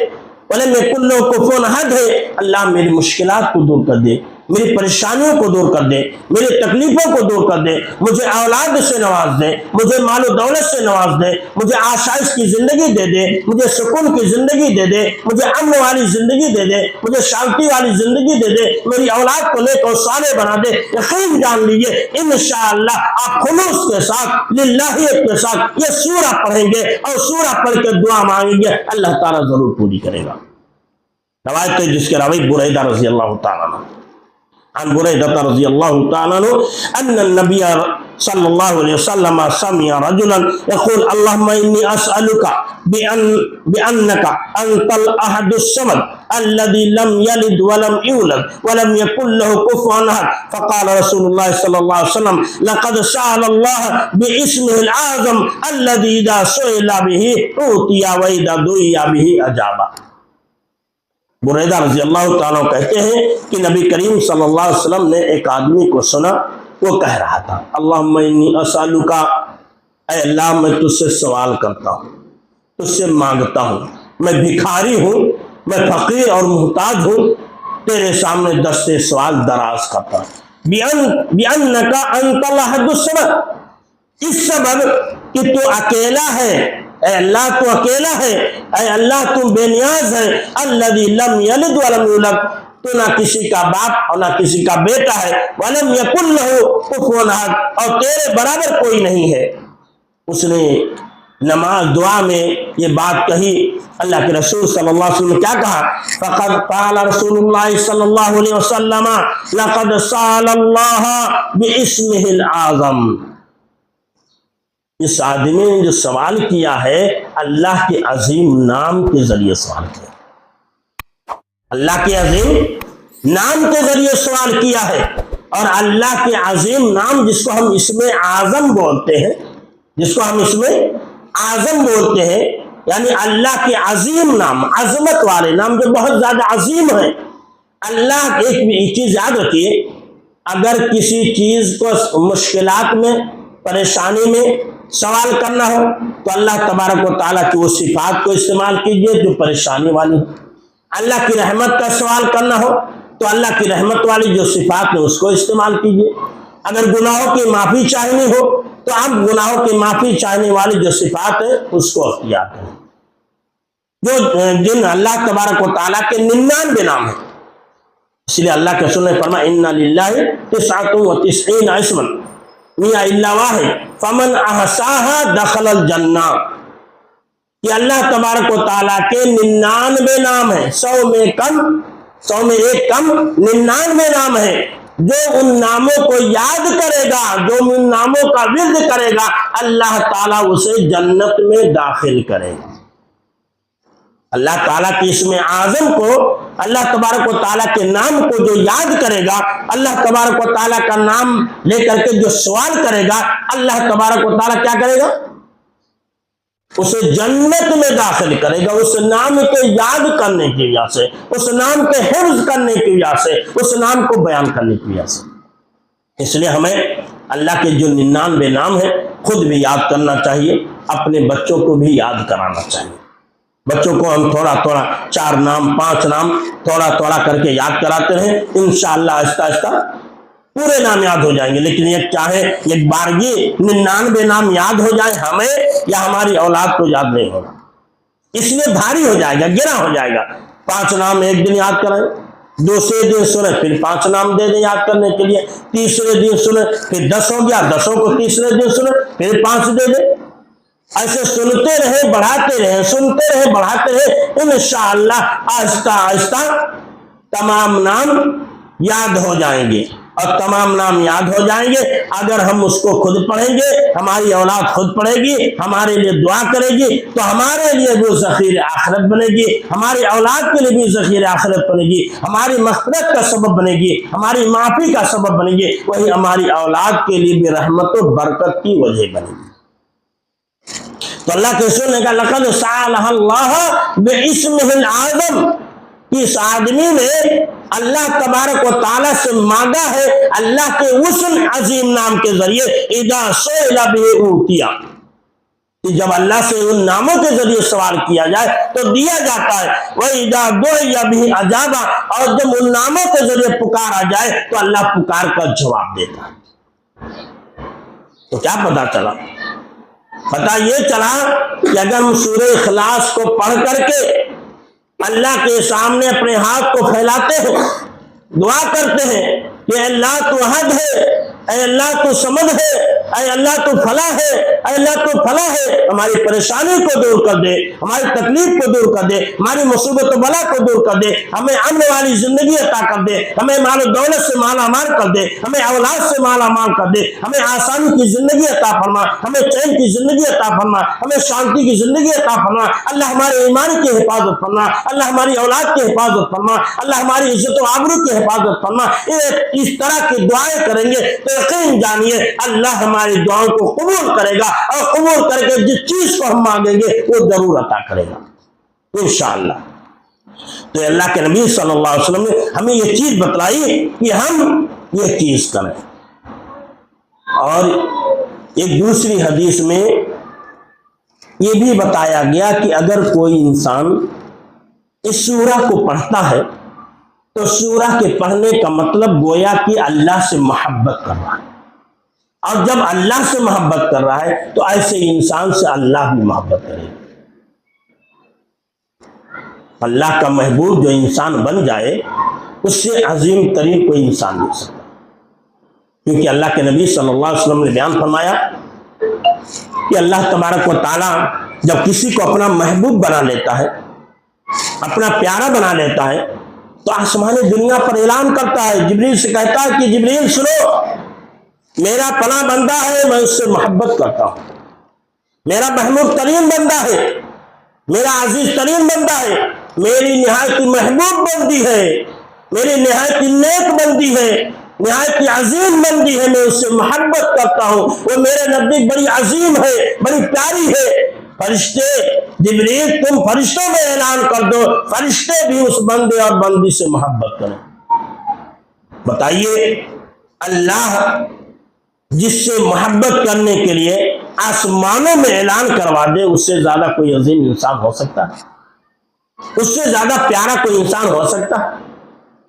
ولم یکن لہ کفوا احد ہے، اللہ میری مشکلات کو دور کر دے، میری پریشانیوں کو دور کر دے، میری تکلیفوں کو دور کر دے، مجھے اولاد سے نواز دے، مجھے مال و دولت سے نواز دے، مجھے آسائش کی زندگی دے دے، مجھے سکون کی زندگی دے دے، مجھے امن والی زندگی دے دے، مجھے شانتی والی زندگی دے دے، میری اولاد کو نیک اور صالح بنا دے۔ یقین جان لیجئے انشاءاللہ آپ خلوص کے ساتھ، للہیت کے ساتھ یہ سورہ پڑھیں گے اور سورہ پڑھ کے دعا مانگیں گے، اللہ تعالیٰ ضرور پوری کرے گا۔ روایت ہے جس کے راوی بریدہ رضی اللہ تعالیٰ عنہ، عن بريدة رضي الله تعالى عنه أن النبي صلى الله عليه وسلم سمع رجلا يقول اللهم إني أسألك بأنك أنت الأحد الصمد الذي لم يلد ولم يولد ولم يكن له كفوا أحد، فقال رسول الله صلى الله عليه وسلم لقد سأل الله باسمه الأعظم الذي إذا سئل به أوتي وإذا دعي به أجاب۔ بریدہ رضی اللہ تعالیٰ کہتے ہیں کہ نبی کریم صلی اللہ علیہ وسلم نے ایک آدمی کو سنا، وہ کہہ رہا تھا اللہم انی اسألک، اے اللہ میں تجھ سے سوال کرتا ہوں، تجھ سے مانگتا ہوں، میں بھکاری ہوں، میں فقیر اور محتاج ہوں، تیرے سامنے دست سوال دراز کرتا ہوں، بِأَنَّكَ أَنْتَ الْأَحَدُ الصَّمَدُ، اس سبب کہ تو اکیلا ہے، اے اللہ تو اکیلا ہے، اے اللہ تو بے نیاز ہے، الذی لم یلد ولم یولد، تو نہ کسی کا باپ اور نہ کسی کا بیٹا ہے، ولم یکن لہ کفوا احد، اور تیرے برابر کوئی نہیں ہے۔ اس نے نماز دعا میں یہ بات کہی، اللہ کے رسول صلی اللہ علیہ وسلم نے کیا کہا؟ فقد قال رسول اللہ صلی اللہ علیہ وسلم لقد سأل اللہ باسمہ الأعظم، اس آدمی نے جو سوال کیا ہے اللہ کے عظیم نام کے ذریعے سوال کیا، اللہ کے عظیم نام کے ذریعے سوال کیا ہے، اور اللہ کے عظیم نام جس کو ہم اسم اعظم بولتے ہیں، جس کو ہم اسم اعظم بولتے ہیں، یعنی اللہ کے عظیم نام، عظمت والے نام جو بہت زیادہ عظیم ہیں۔ اللہ ایک چیز یاد رکھیے، اگر کسی چیز کو مشکلات میں، پریشانی میں سوال کرنا ہو تو اللہ تبارک و تعالیٰ کی وہ صفات کو استعمال کیجئے جو پریشانی والی ہو۔ اللہ کی رحمت کا سوال کرنا ہو تو اللہ کی رحمت والی جو صفات ہیں اس کو استعمال کیجئے۔ اگر گناہوں کی معافی چاہنی ہو تو آپ گناہوں کی معافی چاہنے والی جو صفات ہیں اس کو اختیار کریں، جن اللہ تبارک و تعالیٰ کے 99 نام ہیں۔ اس لیے اللہ کے رسول نے فرمایا اِنَّ لِلَّهِ 99 اسما میاں الا واحد فمن احصاها دخل الجنہ، کہ اللہ تبارک و تعالیٰ کے 99 نام ہیں، 100 میں ایک کم 99 نام ہیں، جو ان ناموں کو یاد کرے گا، جو ان ناموں کا ورد کرے گا، اللہ تعالیٰ اسے جنت میں داخل کرے گا۔ اللہ تعالیٰ کی اسم اعظم کو، اللہ تبارک و تعالیٰ کے نام کو جو یاد کرے گا، اللہ تبارک و تعالیٰ کا نام لے کر کے جو سوال کرے گا، اللہ تبارک و تعالیٰ کیا کرے گا؟ اسے جنت میں داخل کرے گا، اس نام کے یاد کرنے کی وجہ سے، اس نام کے حفظ کرنے کی وجہ سے، اس نام کو بیان کرنے کی وجہ سے۔ اس لیے ہمیں اللہ کے جو 99 نام ہیں خود بھی یاد کرنا چاہیے، اپنے بچوں کو بھی یاد کرانا چاہیے۔ بچوں کو ہم تھوڑا 4 نام 5 نام تھوڑا کر کے یاد کراتے ہیں، انشاءاللہ آہستہ آہستہ پورے نام یاد ہو جائیں گے۔ لیکن یہ چاہے ایک بارگی 99 نام یاد ہو جائے ہمیں یا ہماری اولاد کو یاد نہیں ہوگا، اس لیے بھاری ہو جائے گا، گرا ہو جائے گا۔ 5 نام ایک دن یاد کرائیں، دوسرے دن سنے پھر 5 نام دے دیں یاد کرنے کے لیے، تیسرے دن سنے پھر 10 ہو گیا، 10 کو تیسرے دن سنے پھر 5 دے دیں، ایسے سنتے رہے بڑھاتے رہے، سنتے رہے بڑھاتے رہے، انشاءاللہ آہستہ آہستہ تمام نام یاد ہو جائیں گے، اور تمام نام یاد ہو جائیں گے اگر ہم اس کو خود پڑھیں گے، ہماری اولاد خود پڑھے گی، ہمارے لیے دعا کرے گی، تو ہمارے لیے بھی ذخیر آخرت بنے گی، ہماری اولاد کے لیے بھی ذخیر آخرت بنے گی، ہماری مغفرت کا سبب بنے گی، ہماری معافی کا سبب بنے گی، وہی ہماری اولاد کے لیے بھی رحمت و برکت کی وجہ بنے گی۔ تو اللہ کے رسول نے کہا لقد سألها اللہ باسمہ العظم، اس آدمی نے اللہ تبارک و تعالیٰ سے مانگا ہے اللہ کے اس عظیم نام کے ذریعے، اذا سئل به اوتیا، جب اللہ سے ان ناموں کے ذریعے سوال کیا جائے تو دیا جاتا ہے، وَإِذَا دُعِيَ بِهِ أَجَابَ، اور جب ان ناموں کے ذریعے پکارا جائے تو اللہ پکار کا جواب دیتا ہے۔ تو کیا پتہ چلا؟ پتہ یہ چلا کہ اگر ہم سورہ اخلاص کو پڑھ کر کے اللہ کے سامنے اپنے ہاتھ کو پھیلاتے ہیں، دعا کرتے ہیں کہ اے اللہ تو احد ہے، اے اللہ تو صمد ہے، اے اللہ تو فلاں ہے، اے اللہ تو فلاں ہے، ہماری پریشانی کو دور کر دے، ہماری تکلیف کو دور کر دے، ہماری مصیبت و بلا کو دور کر دے، ہمیں امن والی زندگی عطا کر دے، ہمیں مال و دولت سے مالا مال کر دے، ہمیں اولاد سے مالا مال کر دے، ہمیں آسانی کی زندگی عطا فرما، ہمیں چین کی زندگی عطا فرما، ہمیں شانتی کی زندگی عطا فرما، اللہ ہمارے ایمان کی حفاظت فرما، اللہ ہماری اولاد کی حفاظت فرما، اللہ ہماری عزت و آبرو کی حفاظت فرما۔ اس طرح کی دعائیں کریں گے تو یقین جانیے اللہ ہماری دعاؤں کو قبول کرے گا، اور قبول کر کے جس چیز کو ہم مانگیں گے وہ ضرور عطا کرے گا انشاءاللہ۔ تو اللہ کے نبی صلی اللہ علیہ وسلم نے ہمیں یہ چیز بتلائی کہ ہم یہ چیز کریں۔ اور ایک دوسری حدیث میں یہ بھی بتایا گیا کہ اگر کوئی انسان اس سورہ کو پڑھتا ہے تو سورہ کے پڑھنے کا مطلب گویا کہ اللہ سے محبت کر رہا ہے، اور جب اللہ سے محبت کر رہا ہے تو ایسے انسان سے اللہ بھی محبت کرے گا۔ اللہ کا محبوب جو انسان بن جائے اس سے عظیم ترین کوئی انسان نہیں سکتا، کیونکہ اللہ کے نبی صلی اللہ علیہ وسلم نے بیان فرمایا کہ اللہ تبارک و تعالیٰ جب کسی کو اپنا محبوب بنا لیتا ہے، اپنا پیارا بنا لیتا ہے، تو آسمانی دنیا پر اعلان کرتا ہے، جبریل سے کہتا ہے کہ جبریل سنو، میرا پناہ بندہ ہے، میں اس سے محبت کرتا ہوں، میرا محبوب ترین بندہ ہے، میرا عزیز ترین بندہ ہے، میری نہایت محبوب بندی ہے، میری نہایت نیک بندی ہے، نہایت عظیم بندی ہے، میں اس سے محبت کرتا ہوں، وہ میرے نزدیک بڑی عظیم ہے، بڑی پیاری ہے۔ فرشتے جبریل تم فرشتوں میں اعلان کر دو، فرشتے بھی اس بندے اور بندی سے محبت کریں۔ بتائیے اللہ جس سے محبت کرنے کے لیے آسمانوں میں اعلان کروا دے، اس سے زیادہ کوئی عظیم انسان ہو سکتا ہے؟ اس سے زیادہ پیارا کوئی انسان ہو سکتا ہے؟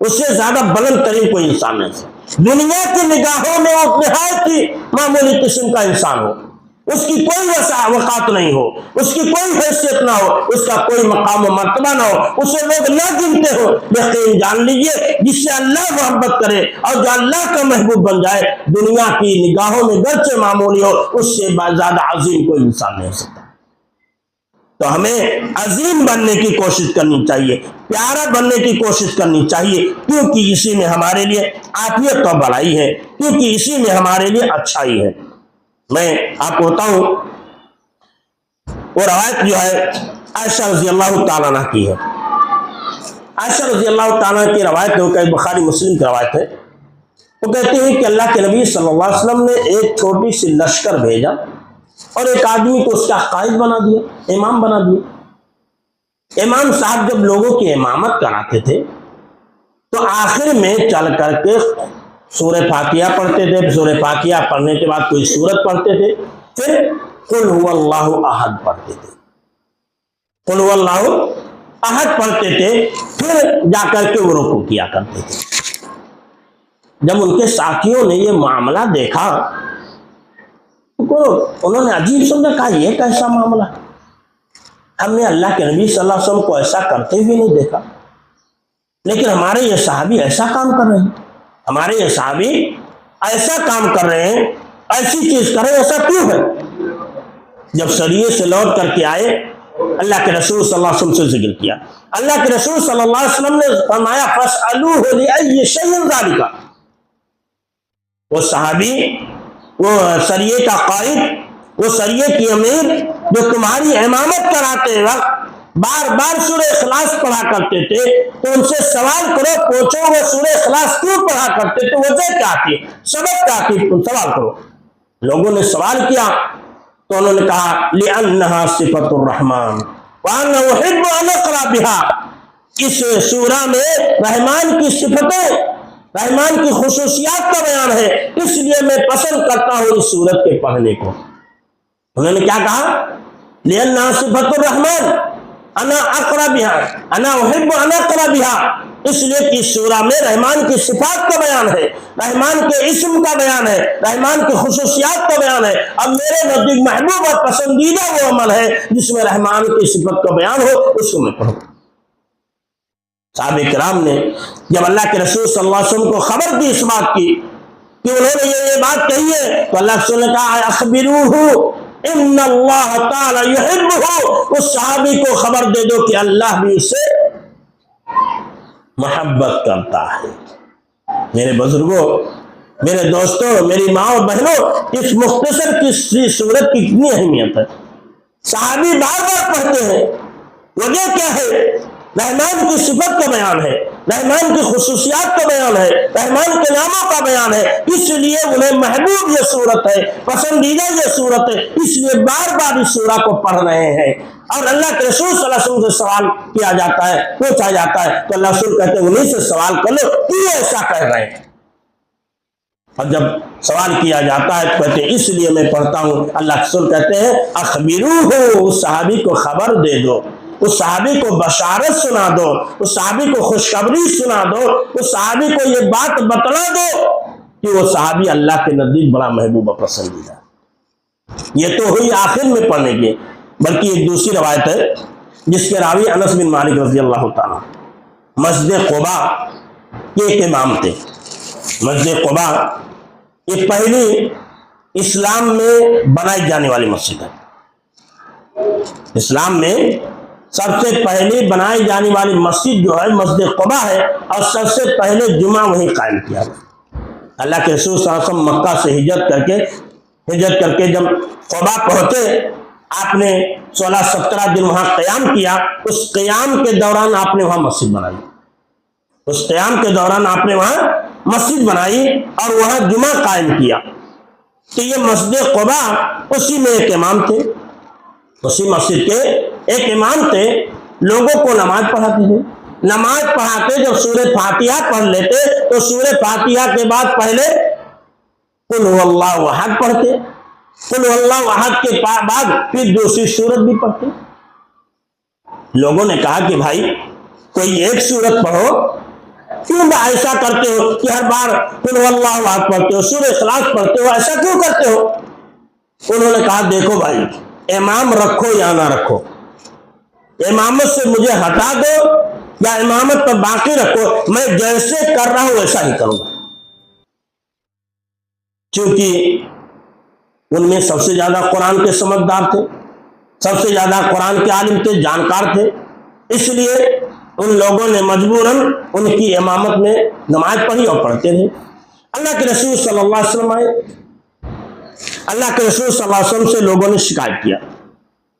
اس سے زیادہ بلند ترین کوئی انسان نہیں۔ دنیا کی نگاہوں میں وہ نہایت ہی معمولی قسم کا انسان ہو، اس کی کوئی وقات نہیں ہو، اس کی کوئی حیثیت نہ ہو، اس کا کوئی مقام و مرتبہ نہ ہو، اسے لوگ نہ گنتے ہو، لیکن جان لیجئے جس سے اللہ محبت کرے اور جو اللہ کا محبوب بن جائے، دنیا کی نگاہوں میں گرچہ معمولی ہو، اس سے زیادہ عظیم کوئی انسان نہیں ہو سکتا۔ تو ہمیں عظیم بننے کی کوشش کرنی چاہیے، پیارا بننے کی کوشش کرنی چاہیے، کیونکہ اسی میں ہمارے لیے عافیت و بھلائی ہے، کیونکہ اسی میں ہمارے لیے اچھائی ہے۔ میں آپ کو بتاؤں، وہ روایت جو ہے عائشہ رضی اللہ تعالیٰ عنہ کی ہے۔ عائشہ رضی اللہ تعالیٰ عنہ کی روایت ہے، کہ بخاری مسلم کی روایت ہے، وہ کہتے ہیں کہ اللہ کے نبی صلی اللہ علیہ وسلم نے ایک چھوٹی سی لشکر بھیجا اور ایک آدمی کو اس کا قائد بنا دیا، امام بنا دیا۔ امام صاحب جب لوگوں کی امامت کراتے تھے تو آخر میں چل کر کے سورہ فاتحہ پڑھتے تھے، سورہ فاتحہ پڑھنے کے بعد کوئی سورت پڑھتے تھے، پھر قل هو اللہ احد پڑھتے تھے، قل هو اللہ احد پڑھتے تھے، پھر جا کر کے وہ رکوع کیا کرتے تھے۔ جب ان کے ساتھیوں نے یہ معاملہ دیکھا تو انہوں نے عجیب سمجھا، کہا یہ کیسا معاملہ، ہم نے اللہ کے نبی صلی اللہ علیہ وسلم کو ایسا کرتے ہوئے نہیں دیکھا۔ لیکن ہمارے یہ صحابی ایسا کام کر رہے ہیں، ہمارے یہ صحابی ایسا کام کر رہے ہیں، ایسی چیز کر رہے ہیں، ایسا کیوں ہے؟ جب سریے سے لوٹ کر کے آئے، اللہ کے رسول صلی اللہ علیہ وسلم سے ذکر کیا۔ اللہ کے رسول صلی اللہ علیہ وسلم نے فرمایا فَاسْأَلُوهُ لِأَيِّ شَيْءٍ ذَلِكَ۔ وہ صحابی، وہ سریے کا قائد، وہ سریے کی امیر جو تمہاری امامت کراتے وقت بار بار سورہ اخلاص پڑھا کرتے تھے، تو ان سے سوال کرو، پوچھو وہ سورہ اخلاص کیوں پڑھا کرتے تھے، وجہ کیا تھی، سبب کیا تھی، تم سوال کرو۔ لوگوں نے سوال کیا تو انہوں نے کہا لِأَنَّهَا صِفَةُ الرَّحْمَنِ وَأَنَّا أُحِبُّ أَنْ أَقْرَأَ بِهَا۔ اس سورہ میں رحمان کی صفتیں، رحمان کی خصوصیات کا بیان ہے، اس لیے میں پسند کرتا ہوں اس سورت کے پڑھنے کو۔ انہوں نے کیا کہا؟ لِأَنَّهَا صِفَةُ الرَّحْمَنِ انا اقرا بها، انا احب ان اقرا بها، اس لیے کہ سورہ میں رحمان کی صفات کا بیان ہے، رحمان کے اسم کا بیان ہے، رحمان کی خصوصیات کا بیان ہے۔ اب میرے نزدیک محبوب اور پسندیدہ وہ عمل ہے جس میں رحمان کی صفت کا بیان ہو، اس کو میں پڑھوں۔ صحابہ کرام نے جب اللہ کے رسول صلی اللہ علیہ وسلم کو خبر دی اس بات کی کہ انہوں نے یہ بات کہی ہے، تو اللہ کے رسول نے کہا اخبروہ ان اللہ تعالی یحبہ، اس صحابی کو خبر دے دو کہ اللہ بھی اسے محبت کرتا ہے۔ میرے بزرگوں، میرے دوستوں، میری ماں اور بہنوں، اس مختصر کی صورت کی کتنی اہمیت ہے۔ صحابی بار بار پڑھتے ہیں، وجہ کیا ہے؟ رحمان کی صفت کا بیان ہے، رحمان کی خصوصیات کا بیان ہے، رحمان کے ناموں کا بیان ہے، اس لیے انہیں محبوب یہ صورت ہے، پسندیدہ یہ صورت ہے، اس لیے بار بار اس سورہ کو پڑھ رہے ہیں۔ اور اللہ کے رسول صلی اللہ علیہ وسلم سے سوال کیا جاتا ہے، پوچھا جاتا ہے، تو اللہ رسول کہتے ہیں انہیں سے سوال کر لو کیوں ایسا کہہ رہے ہیں۔ اور جب سوال کیا جاتا ہے تو کہتے ہیں اس لیے میں پڑھتا ہوں۔ اللہ رسول کہتے ہیں اخبروہ، اس صحابی کو خبر دے دو، اس صحابی کو بشارت سنا دو، اس صحابی کو خوشخبری سنا دو، اس صحابی کو یہ بات بتلا دو کہ وہ صحابی اللہ کے نزدیک بڑا محبوب و پسندیدہ۔ یہ تو ہوئی آخر میں پڑھنے کی، بلکہ ایک دوسری روایت ہے جس کے راوی انس بن مالک رضی اللہ تعالیٰ، مسجد قباء کے ایک امام تھے۔ مسجد قباء یہ پہلی اسلام میں بنائی جانے والی مسجد ہے۔ اسلام میں سب سے پہلی بنائی جانے والی مسجد جو ہے مسجد قباء ہے، اور سب سے پہلے جمعہ وہیں قائم کیا گیا۔ اللہ کے رسول صلی اللہ علیہ وسلم مکہ سے ہجرت کر کے جب قباء پہنچے، آپ نے 16-17 دن وہاں قیام کیا۔ اس قیام کے دوران آپ نے وہاں مسجد بنائی، اس قیام کے دوران آپ نے وہاں مسجد بنائی اور وہاں جمعہ قائم کیا۔ تو یہ مسجد قباء، اسی میں ایک امام تھے، اسی مسجد کے ایک امام تھے، لوگوں کو نماز پڑھاتے تھے۔ نماز پڑھاتے جب سورہ فاتحہ پڑھ لیتے تو سورہ فاتحہ کے بعد پہلے قل هو اللہ احد پڑھتے، قل هو اللہ احد کے بعد پھر دوسری سورت بھی پڑھتے۔ لوگوں نے کہا کہ بھائی کوئی ایک سورت پڑھو، کیوں ایسا کرتے ہو کہ ہر بار قل هو اللہ احد پڑھتے ہو، سورہ اخلاص پڑھتے ہو، ایسا کیوں کرتے ہو؟ انہوں نے کہا دیکھو بھائی، امام رکھو یا نہ رکھو، امامت سے مجھے ہٹا دو یا امامت پر باقی رکھو، میں جیسے کر رہا ہوں ویسا ہی کروں گا۔ چونکہ ان میں سب سے زیادہ قرآن کے سمجھدار تھے، سب سے زیادہ قرآن کے عالم تھے، جانکار تھے، اس لیے ان لوگوں نے مجبوراً ان کی امامت میں نماز پڑھی اور پڑھتے رہے۔ اللہ کے رسول صلی اللہ علیہ وسلم آئے، اللہ کے رسول صلی اللہ علیہ وسلم سے لوگوں نے شکایت کیا،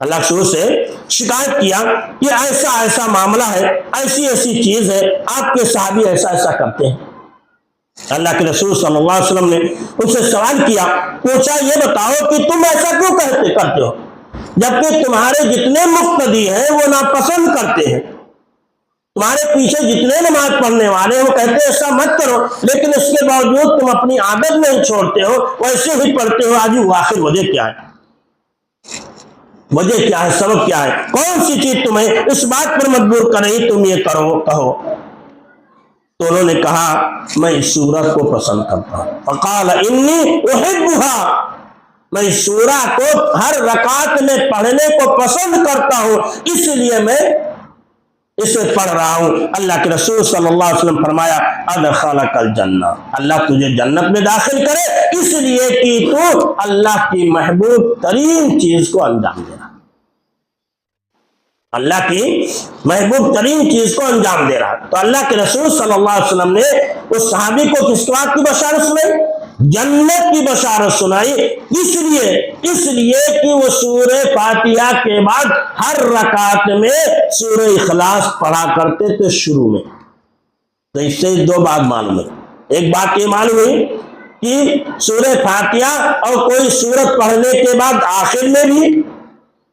اللہ کے رسول سے شکایت کیا کہ ایسا ایسا معاملہ ہے، ایسی ایسی چیز ہے، آپ کے صحابی ایسا ایسا کرتے ہیں۔ اللہ کے رسول صلی اللہ علیہ وسلم نے ان سے سوال کیا، پوچھا یہ بتاؤ کہ تم ایسا کیوں کرتے ہو جبکہ تمہارے جتنے مقتدی ہیں وہ ناپسند کرتے ہیں، تمہارے پیچھے جتنے نماز پڑھنے والے وہ کہتے ہیں ایسا مت کرو، لیکن اس کے باوجود تم اپنی عادت نہیں چھوڑتے ہو، ویسے ہی پڑھتے ہو، آج آخر وجہ کیا ہے؟ وجہ کیا ہے؟ سبب کیا ہے؟ کون سی چیز تمہیں اس بات پر مجبور کر رہی تم یہ کرو کہو؟ تو انہوں نے کہا میں اس سورت کو پسند کرتا ہوں، فقال انی احبها، میں اس سورہ کو ہر رکعت میں پڑھنے کو پسند کرتا ہوں، اس لیے میں اسے پڑھ رہا ہوں، اللہ کے رسول صلی اللہ علیہ وسلم فرمایا ادخلک الجنہ، اللہ تجھے جنت میں داخل کرے، اس لیے کہ تو اللہ کی محبوب ترین چیز کو انجام دے رہا، اللہ کی محبوب ترین چیز کو انجام دے رہا۔ تو اللہ کے رسول صلی اللہ علیہ وسلم نے اس صحابی کو کس بات کی بشارت سنائی؟ جنت کی بشارت سنائی، اس لیے کہ وہ سورہ فاتحہ کے بعد ہر رکعت میں سورہ اخلاص پڑھا کرتے تھے شروع میں۔ تو اس سے دو بات معلوم ہے، ایک بات یہ معلوم ہوئی کہ سورہ فاتحہ اور کوئی سورت پڑھنے کے بعد آخر میں بھی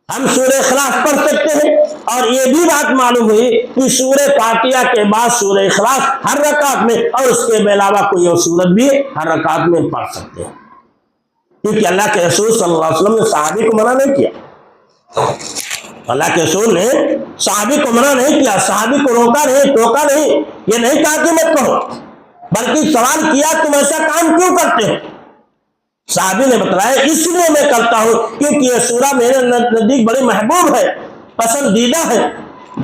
ہم سورہ اخلاص پڑھ سکتے ہیں، اور یہ بھی بات معلوم ہوئی کہ سورہ فاتحہ کے بعد سورہ اخلاص ہر رکعت میں اور اس کے علاوہ کوئی اور سورت بھی ہر رکعت میں پڑھ سکتے ہیں، کیونکہ اللہ کے رسول صلی اللہ علیہ وسلم نے صحابی کو منع نہیں کیا، اللہ کے رسول نے صحابی کو منع نہیں کیا، صحابی کو روکا نہیں، ٹوکا نہیں، یہ نہیں کہا کہ مت پڑھو، بلکہ سوال کیا تم ایسا کام کیوں کرتے ہو؟ صحابی نے بتلایا اس لیے میں کرتا ہوں کیونکہ یہ سورہ میرے نزدیک بڑی محبوب ہے، پسندیدہ ہے،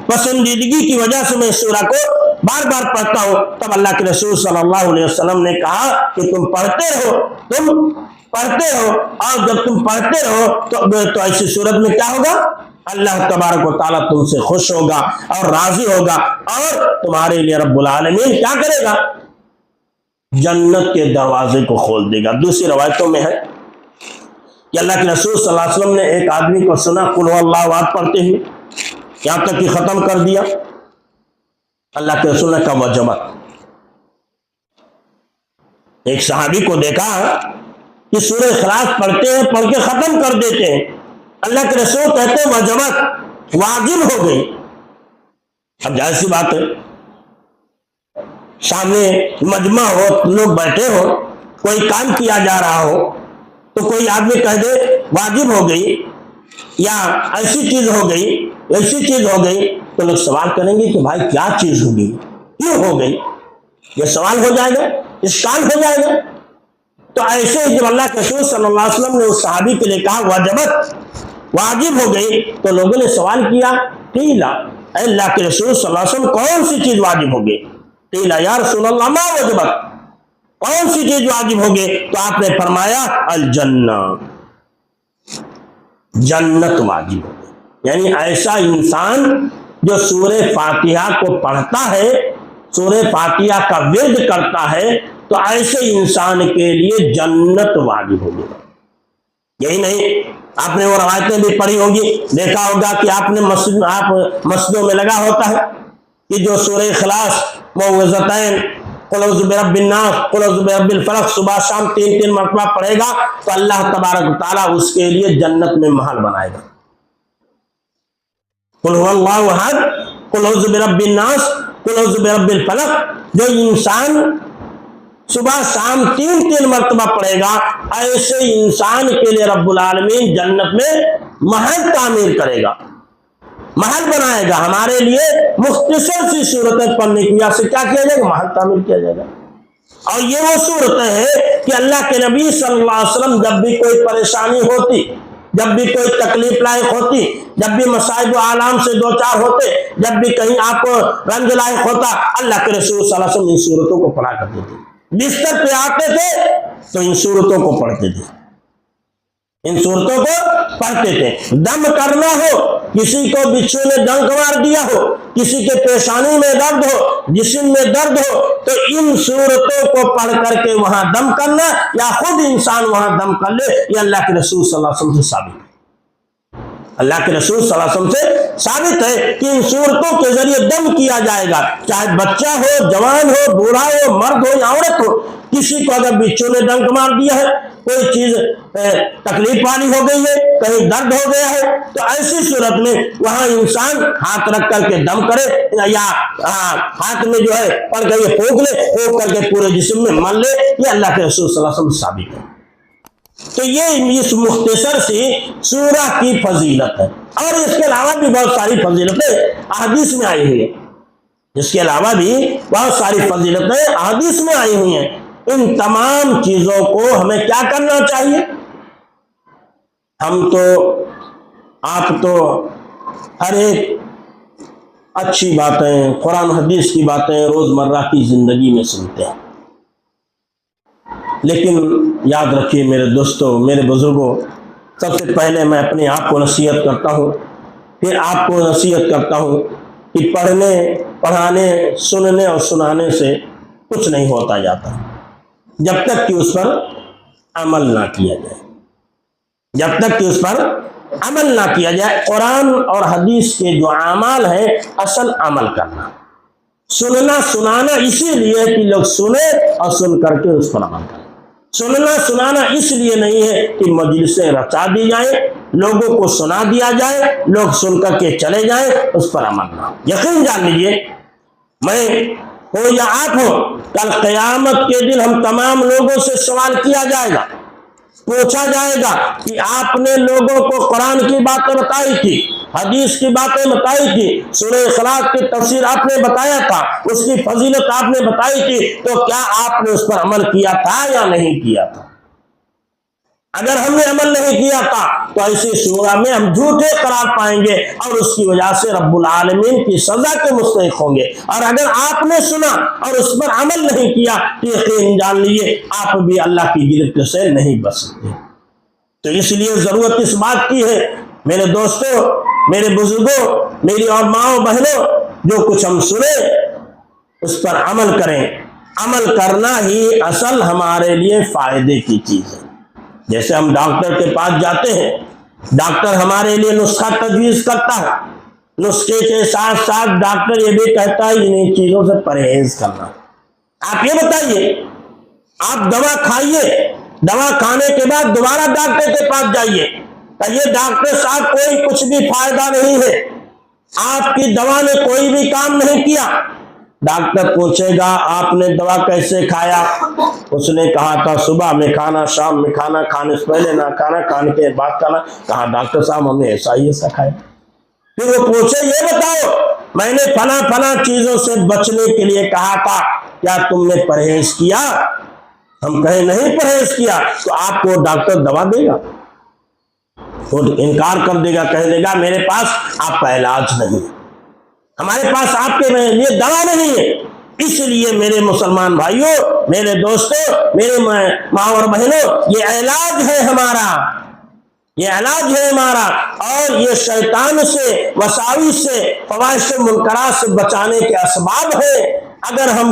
پسندیدگی کی وجہ سے میں اس سورہ کو بار بار پڑھتا ہوں۔ تب اللہ کے رسول صلی اللہ علیہ وسلم نے کہا کہ تم پڑھتے رہو، اور جب تم پڑھتے رہو تو ایسی صورت میں کیا ہوگا؟ اللہ تبارک و تعالیٰ تم سے خوش ہوگا اور راضی ہوگا، اور تمہارے لیے رب العالمین کیا کرے گا؟ جنت کے دروازے کو کھول دے گا۔ دوسری روایتوں میں ہے کہ اللہ کے رسول صلی اللہ علیہ وسلم نے ایک آدمی کو سنا قل هو اللہ احد پڑھتے ہوئے، یہاں تک کہ ختم کر دیا۔ اللہ کے رسول نے کہا وجبت، ایک صحابی کو دیکھا کہ سورہ اخلاص پڑھتے ہیں، پڑھ کے ختم کر دیتے ہیں، اللہ کے رسول کہتے ہیں وجبت، واجب ہو گئی۔ اب ظاہر سی بات ہے، سامنے مجمع ہو، لوگ بیٹھے ہو، کوئی کام کیا جا رہا ہو، تو کوئی آدمی کہہ دے واجب ہو گئی یا ایسی چیز ہو گئی، تو لوگ سوال کریں گے کہ بھائی کیا چیز ہو گئی، کیوں ہو گئی؟ یہ سوال ہو جائے گا، اشکال ہو جائے گا۔ تو ایسے جب اللہ کے رسول صلی اللہ علیہ وسلم نے اس صحابی کے لیے کہا وجبت، واجب ہو گئی، تو لوگوں نے سوال کیا قیل، اے اللہ کے رسول صلی اللہ علیہ وسلم کون سی چیز واجب ہو گئی؟ قیل یا رسول اللہ ما وجبت، کون سی چیز واجب ہو گئی؟ تو آپ نے فرمایا الجنہ، جنت واجب ہو گئی۔ یعنی ایسا انسان جو سورہ فاتحہ کو پڑھتا ہے، سورہ فاتحہ کا ورد کرتا ہے، تو ایسے انسان کے لیے جنت واجب ہو گئی۔ یہی نہیں، آپ نے وہ روایتیں بھی پڑھی ہوں گی، دیکھا ہوگا کہ آپ مسجدوں میں لگا ہوتا ہے کہ جو سورہ اخلاص، معوذتین، قل اعوذ برب الناس، قل اعوذ برب الفلق صبح شام 3 مرتبہ پڑھے گا تو اللہ تبارک و تعالیٰ اس کے لیے جنت میں محل بنائے گا۔ قل هو اللہ احد، قل اعوذ برب الناس، قل اعوذ برب الفلق، جو انسان صبح شام 3 مرتبہ پڑھے گا، ایسے انسان کے لیے رب العالمین جنت میں محل تعمیر کرے گا، محل بنائے گا۔ ہمارے لیے مختصر سی صورتیں پڑھنے کی وجہ سے کیا کیا جائے گا؟ محل تعمیر کیا جائے گا۔ اور یہ وہ صورتیں ہیں کہ اللہ کے نبی صلی اللہ علیہ وسلم جب بھی کوئی پریشانی ہوتی، جب بھی کوئی تکلیف لائق ہوتی، جب بھی مصائب و آلام سے دو چار ہوتے، جب بھی کہیں آپ کو رنج لائق ہوتا، اللہ کے رسول صلی اللہ علیہ وسلم ان صورتوں کو پڑھا کرتے تھے۔ بستر پہ آتے تھے تو ان صورتوں کو پڑھتے تھے، ان صورتوں کو پڑھتے تھے۔ دم کرنا ہو، کسی کو بچھو نے ڈنک مار دیا ہو، کسی کے پیشانی میں درد ہو، جسم میں درد ہو، تو ان صورتوں کو پڑھ کر کے وہاں دم کرنا، یا خود انسان وہاں دم کر لے، یہ اللہ کے رسول صلی اللہ علیہ وسلم سے ثابت ہے۔ اللہ کے رسول صلی اللہ علیہ وسلم سے ثابت ہے کہ ان صورتوں کے ذریعے دم کیا جائے گا، چاہے بچہ ہو، جوان ہو، بوڑھا ہو، مرد ہو یا عورت ہو۔ کسی کو اگر بچھو نے ڈنک مار دیا ہے، کوئی چیز تکلیف والی ہو گئی ہے، کہیں درد ہو گیا ہے، تو ایسی صورت میں وہاں انسان ہاتھ رکھ کر کے دم کرے، یا ہاتھ میں جو ہے پڑھ کر یہ پھونک لے، پھونک کر کے پورے جسم میں مل لے، یہ اللہ کے رسول صلی اللہ علیہ وسلم سے ثابت ہے۔ تو یہ اس مختصر سی سورہ کی فضیلت ہے، اور اس کے علاوہ بھی بہت ساری فضیلتیں احادیث میں آئی ہوئی ہیں، اس کے علاوہ بھی بہت ساری فضیلتیں احادیث میں آئی ہوئی ہیں۔ ان تمام چیزوں کو ہمیں کیا کرنا چاہیے؟ ہم تو، آپ تو، ہر ایک اچھی باتیں، قرآن حدیث کی باتیں روزمرہ کی زندگی میں سنتے ہیں، لیکن یاد رکھیے میرے دوستوں، میرے بزرگوں، سب سے پہلے میں اپنے آپ کو نصیحت کرتا ہوں، پھر آپ کو نصیحت کرتا ہوں کہ پڑھنے، پڑھانے، سننے اور سنانے سے کچھ نہیں ہوتا جاتا جب تک کہ اس پر عمل نہ کیا جائے، جب تک کہ اس پر عمل نہ کیا جائے۔ قرآن اور حدیث کے جو اعمال ہیں، اصل عمل کرنا، سننا سنانا اسی لیے کہ لوگ سنیں اور سن کر کے اس پر عمل کریں۔ سننا سنانا اس لیے نہیں ہے کہ مجلسیں رچا دی جائیں، لوگوں کو سنا دیا جائے، لوگ سن کر کے چلے جائیں، اس پر عمل نہ۔ یقین جان لیجیے، میں ہو یا آپ ہو، کل قیامت کے دن ہم تمام لوگوں سے سوال کیا جائے گا، پوچھا جائے گا کہ آپ نے لوگوں کو قرآن کی باتیں بتائی تھی، حدیث کی باتیں بتائی تھی، سورہ اخلاص کی تفسیر آپ نے بتایا تھا، اس کی فضیلت آپ نے بتائی تھی، تو کیا آپ نے اس پر عمل کیا تھا یا نہیں کیا تھا؟ اگر ہم نے عمل نہیں کیا تھا تو ایسی صورت میں ہم جھوٹے قرار پائیں گے اور اس کی وجہ سے رب العالمین کی سزا کے مستحق ہوں گے۔ اور اگر آپ نے سنا اور اس پر عمل نہیں کیا تو یقین جان لیجیے آپ بھی اللہ کی گرفت سے نہیں بچ سکتے۔ تو اس لیے ضرورت اس بات کی ہے میرے دوستوں، میرے بزرگوں، میری اور ماؤں بہنوں، جو کچھ ہم سنیں اس پر عمل کریں۔ عمل کرنا ہی اصل ہمارے لیے فائدے کی چیز ہے۔ جیسے ہم ڈاکٹر کے پاس جاتے ہیں، ڈاکٹر ہمارے لیے نسخہ تجویز کرتا ہے، نسخے کے ساتھ ساتھ ڈاکٹر یہ بھی کہتا ہے ان چیزوں سے پرہیز کرنا۔ آپ یہ بتائیے، آپ دوا کھائیے، دوا کھانے کے بعد دوبارہ ڈاکٹر کے پاس جائیے، یہ ڈاکٹر صاحب کوئی کچھ بھی فائدہ نہیں ہے، آپ کی دوا نے کوئی بھی کام نہیں کیا۔ ڈاکٹر پوچھے گا آپ نے دوا کیسے کھایا؟ اس نے کہا تھا صبح میں کھانا، شام میں کھانا، کھانے سے پہلے نہ کھانا، کھانے کے بعد کھانا۔ کہا ڈاکٹر صاحب ہم نے ایسا ہی ایسا کھایا۔ پھر وہ پوچھے یہ بتاؤ میں نے فلاں فلاں چیزوں سے بچنے کے لیے کہا تھا، کیا تم نے پرہیز کیا؟ ہم کہیں نہیں پرہیز کیا، تو آپ کو ڈاکٹر دوا دے گا؟ وہ انکار کر دے گا، کہہ دے گا میرے پاس آپ کا علاج نہیں، ہمارے پاس آپ کے لیے دوا نہیں ہے۔ اس لیے میرے مسلمان بھائیوں، میرے دوستوں، میرے ماں اور بہنوں، یہ علاج ہے ہمارا، یہ علاج ہے ہمارا، اور یہ شیطان سے، وساوس سے، فواحش منکرات سے بچانے کے اسباب ہے۔ اگر ہم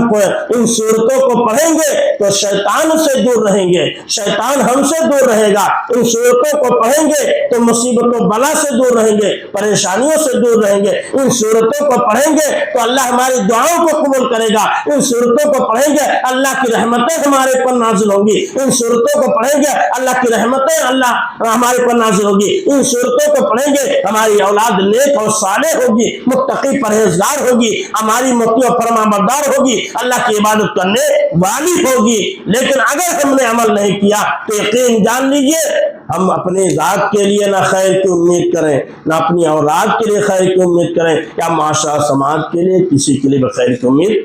ان صورتوں کو پڑھیں گے تو شیطان سے دور رہیں گے، شیطان ہم سے دور رہے گا۔ ان صورتوں کو پڑھیں گے تو مصیبت و بلا سے دور رہیں گے، پریشانیوں سے دور رہیں گے۔ ان صورتوں کو پڑھیں گے تو اللہ ہماری دعاؤں کو قبول کرے گا۔ ان صورتوں کو پڑھیں گے اللہ کی رحمتیں ہمارے پر نازل ہوں گی۔ ان صورتوں کو پڑھیں گے اللہ کی رحمتیں اللہ ہمارے پر نازل ہوگی۔ ان صورتوں کو پڑھیں گے ہماری اولاد نیک اور صالح ہوگی، متقی پرہیزگار ہوگی، ہماری مطیع و فرما بردار ہوگی، اللہ کی عبادت کرنے والی ہوگی۔ لیکن اگر ہم نے عمل نہیں کیا تو یقین جان لیجئے ہم اپنی ذات کے لیے نہ خیر کی امید کریں، نہ اپنی اولاد کے لیے خیر کی امید کریں، یا معاشرہ سماج کے لیے کسی کے لیے خیر کی امید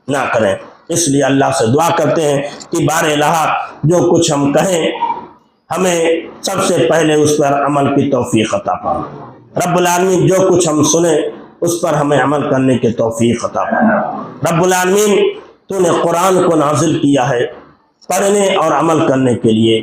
نہ کریں۔ اس لیے اللہ سے دعا کرتے ہیں کہ بار الہ جو کچھ ہم کہیں ہمیں سب سے پہلے اس پر عمل کی توفیق عطا فرما۔ رب العالمین جو کچھ ہم سنیں اس پر ہمیں عمل کرنے کی توفیق عطا فرما۔ رب العالمین تو نے قرآن کو نازل کیا ہے پڑھنے اور عمل کرنے کے لیے،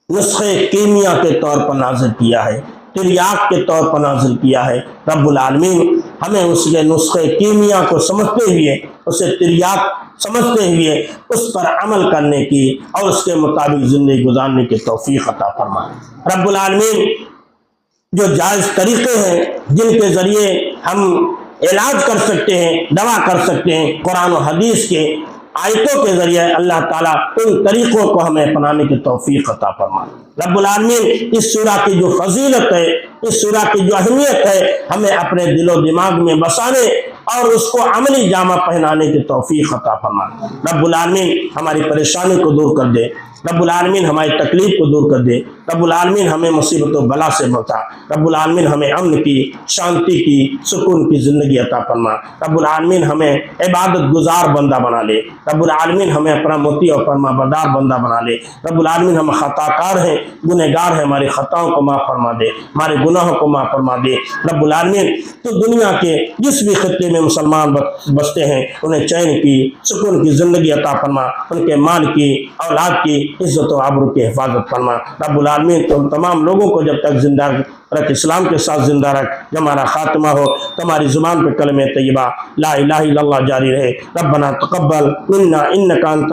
نسخے کیمیا کے طور پر نازل کیا ہے، تریاق کے طور پر نازل کیا ہے۔ رب العالمین ہمیں اس کے نسخے کیمیا کو سمجھتے ہوئے، اسے تریاق سمجھتے ہوئے اس پر عمل کرنے کی اور اس کے مطابق زندگی گزارنے کی توفیق عطا فرمائے۔ رب العالمین جو جائز طریقے ہیں جن کے ذریعے ہم علاج کر سکتے ہیں، دوا کر سکتے ہیں، قرآن و حدیث کے آیتوں کے ذریعے اللہ تعالیٰ ان طریقوں کو ہمیں اپنانے کی توفیق عطا فرمائے۔ رب العالمین اس سورہ کی جو فضیلت ہے، اس سورہ کی جو اہمیت ہے، ہمیں اپنے دل و دماغ میں بسانے اور اس کو عملی جامہ پہنانے کی توفیق عطا فرمائے۔ رب العالمین ہماری پریشانی کو دور کر دے، رب العالمین ہماری تکلیف کو دور کر دے، رب العالمین ہمیں مصیبت و بلا سے بچا، رب العالمین ہمیں امن کی، شانتی کی، سکون کی زندگی عطا فرما، رب العالمین ہمیں عبادت گزار بندہ بنا لے، رب العالمین ہمیں اپنا مطیع و فرما بردار بندہ بنا لے، رب العالمین ہم خطا کار ہیں، گنہگار ہیں، ہماری خطاؤں کو معاف فرما دے، ہمارے گناہوں کو معاف فرما دے، رب العالمین تو دنیا کے جس بھی خطے میں مسلمان بستے ہیں انہیں چین کی، سکون کی زندگی عطا فرما، ان کے مال کی، اولاد کی عزت و آبرو کی حفاظت فرما، رب العالمین تو تمام لوگوں کو جب تک زندہ رکھ، اسلام کے ساتھ زندہ رکھ، جب ہمارا خاتمہ ہو تمہاری زبان پہ کلمہ طیبہ لا الہ الا اللہ جاری رہے۔ ربنا تقبل منا انک انت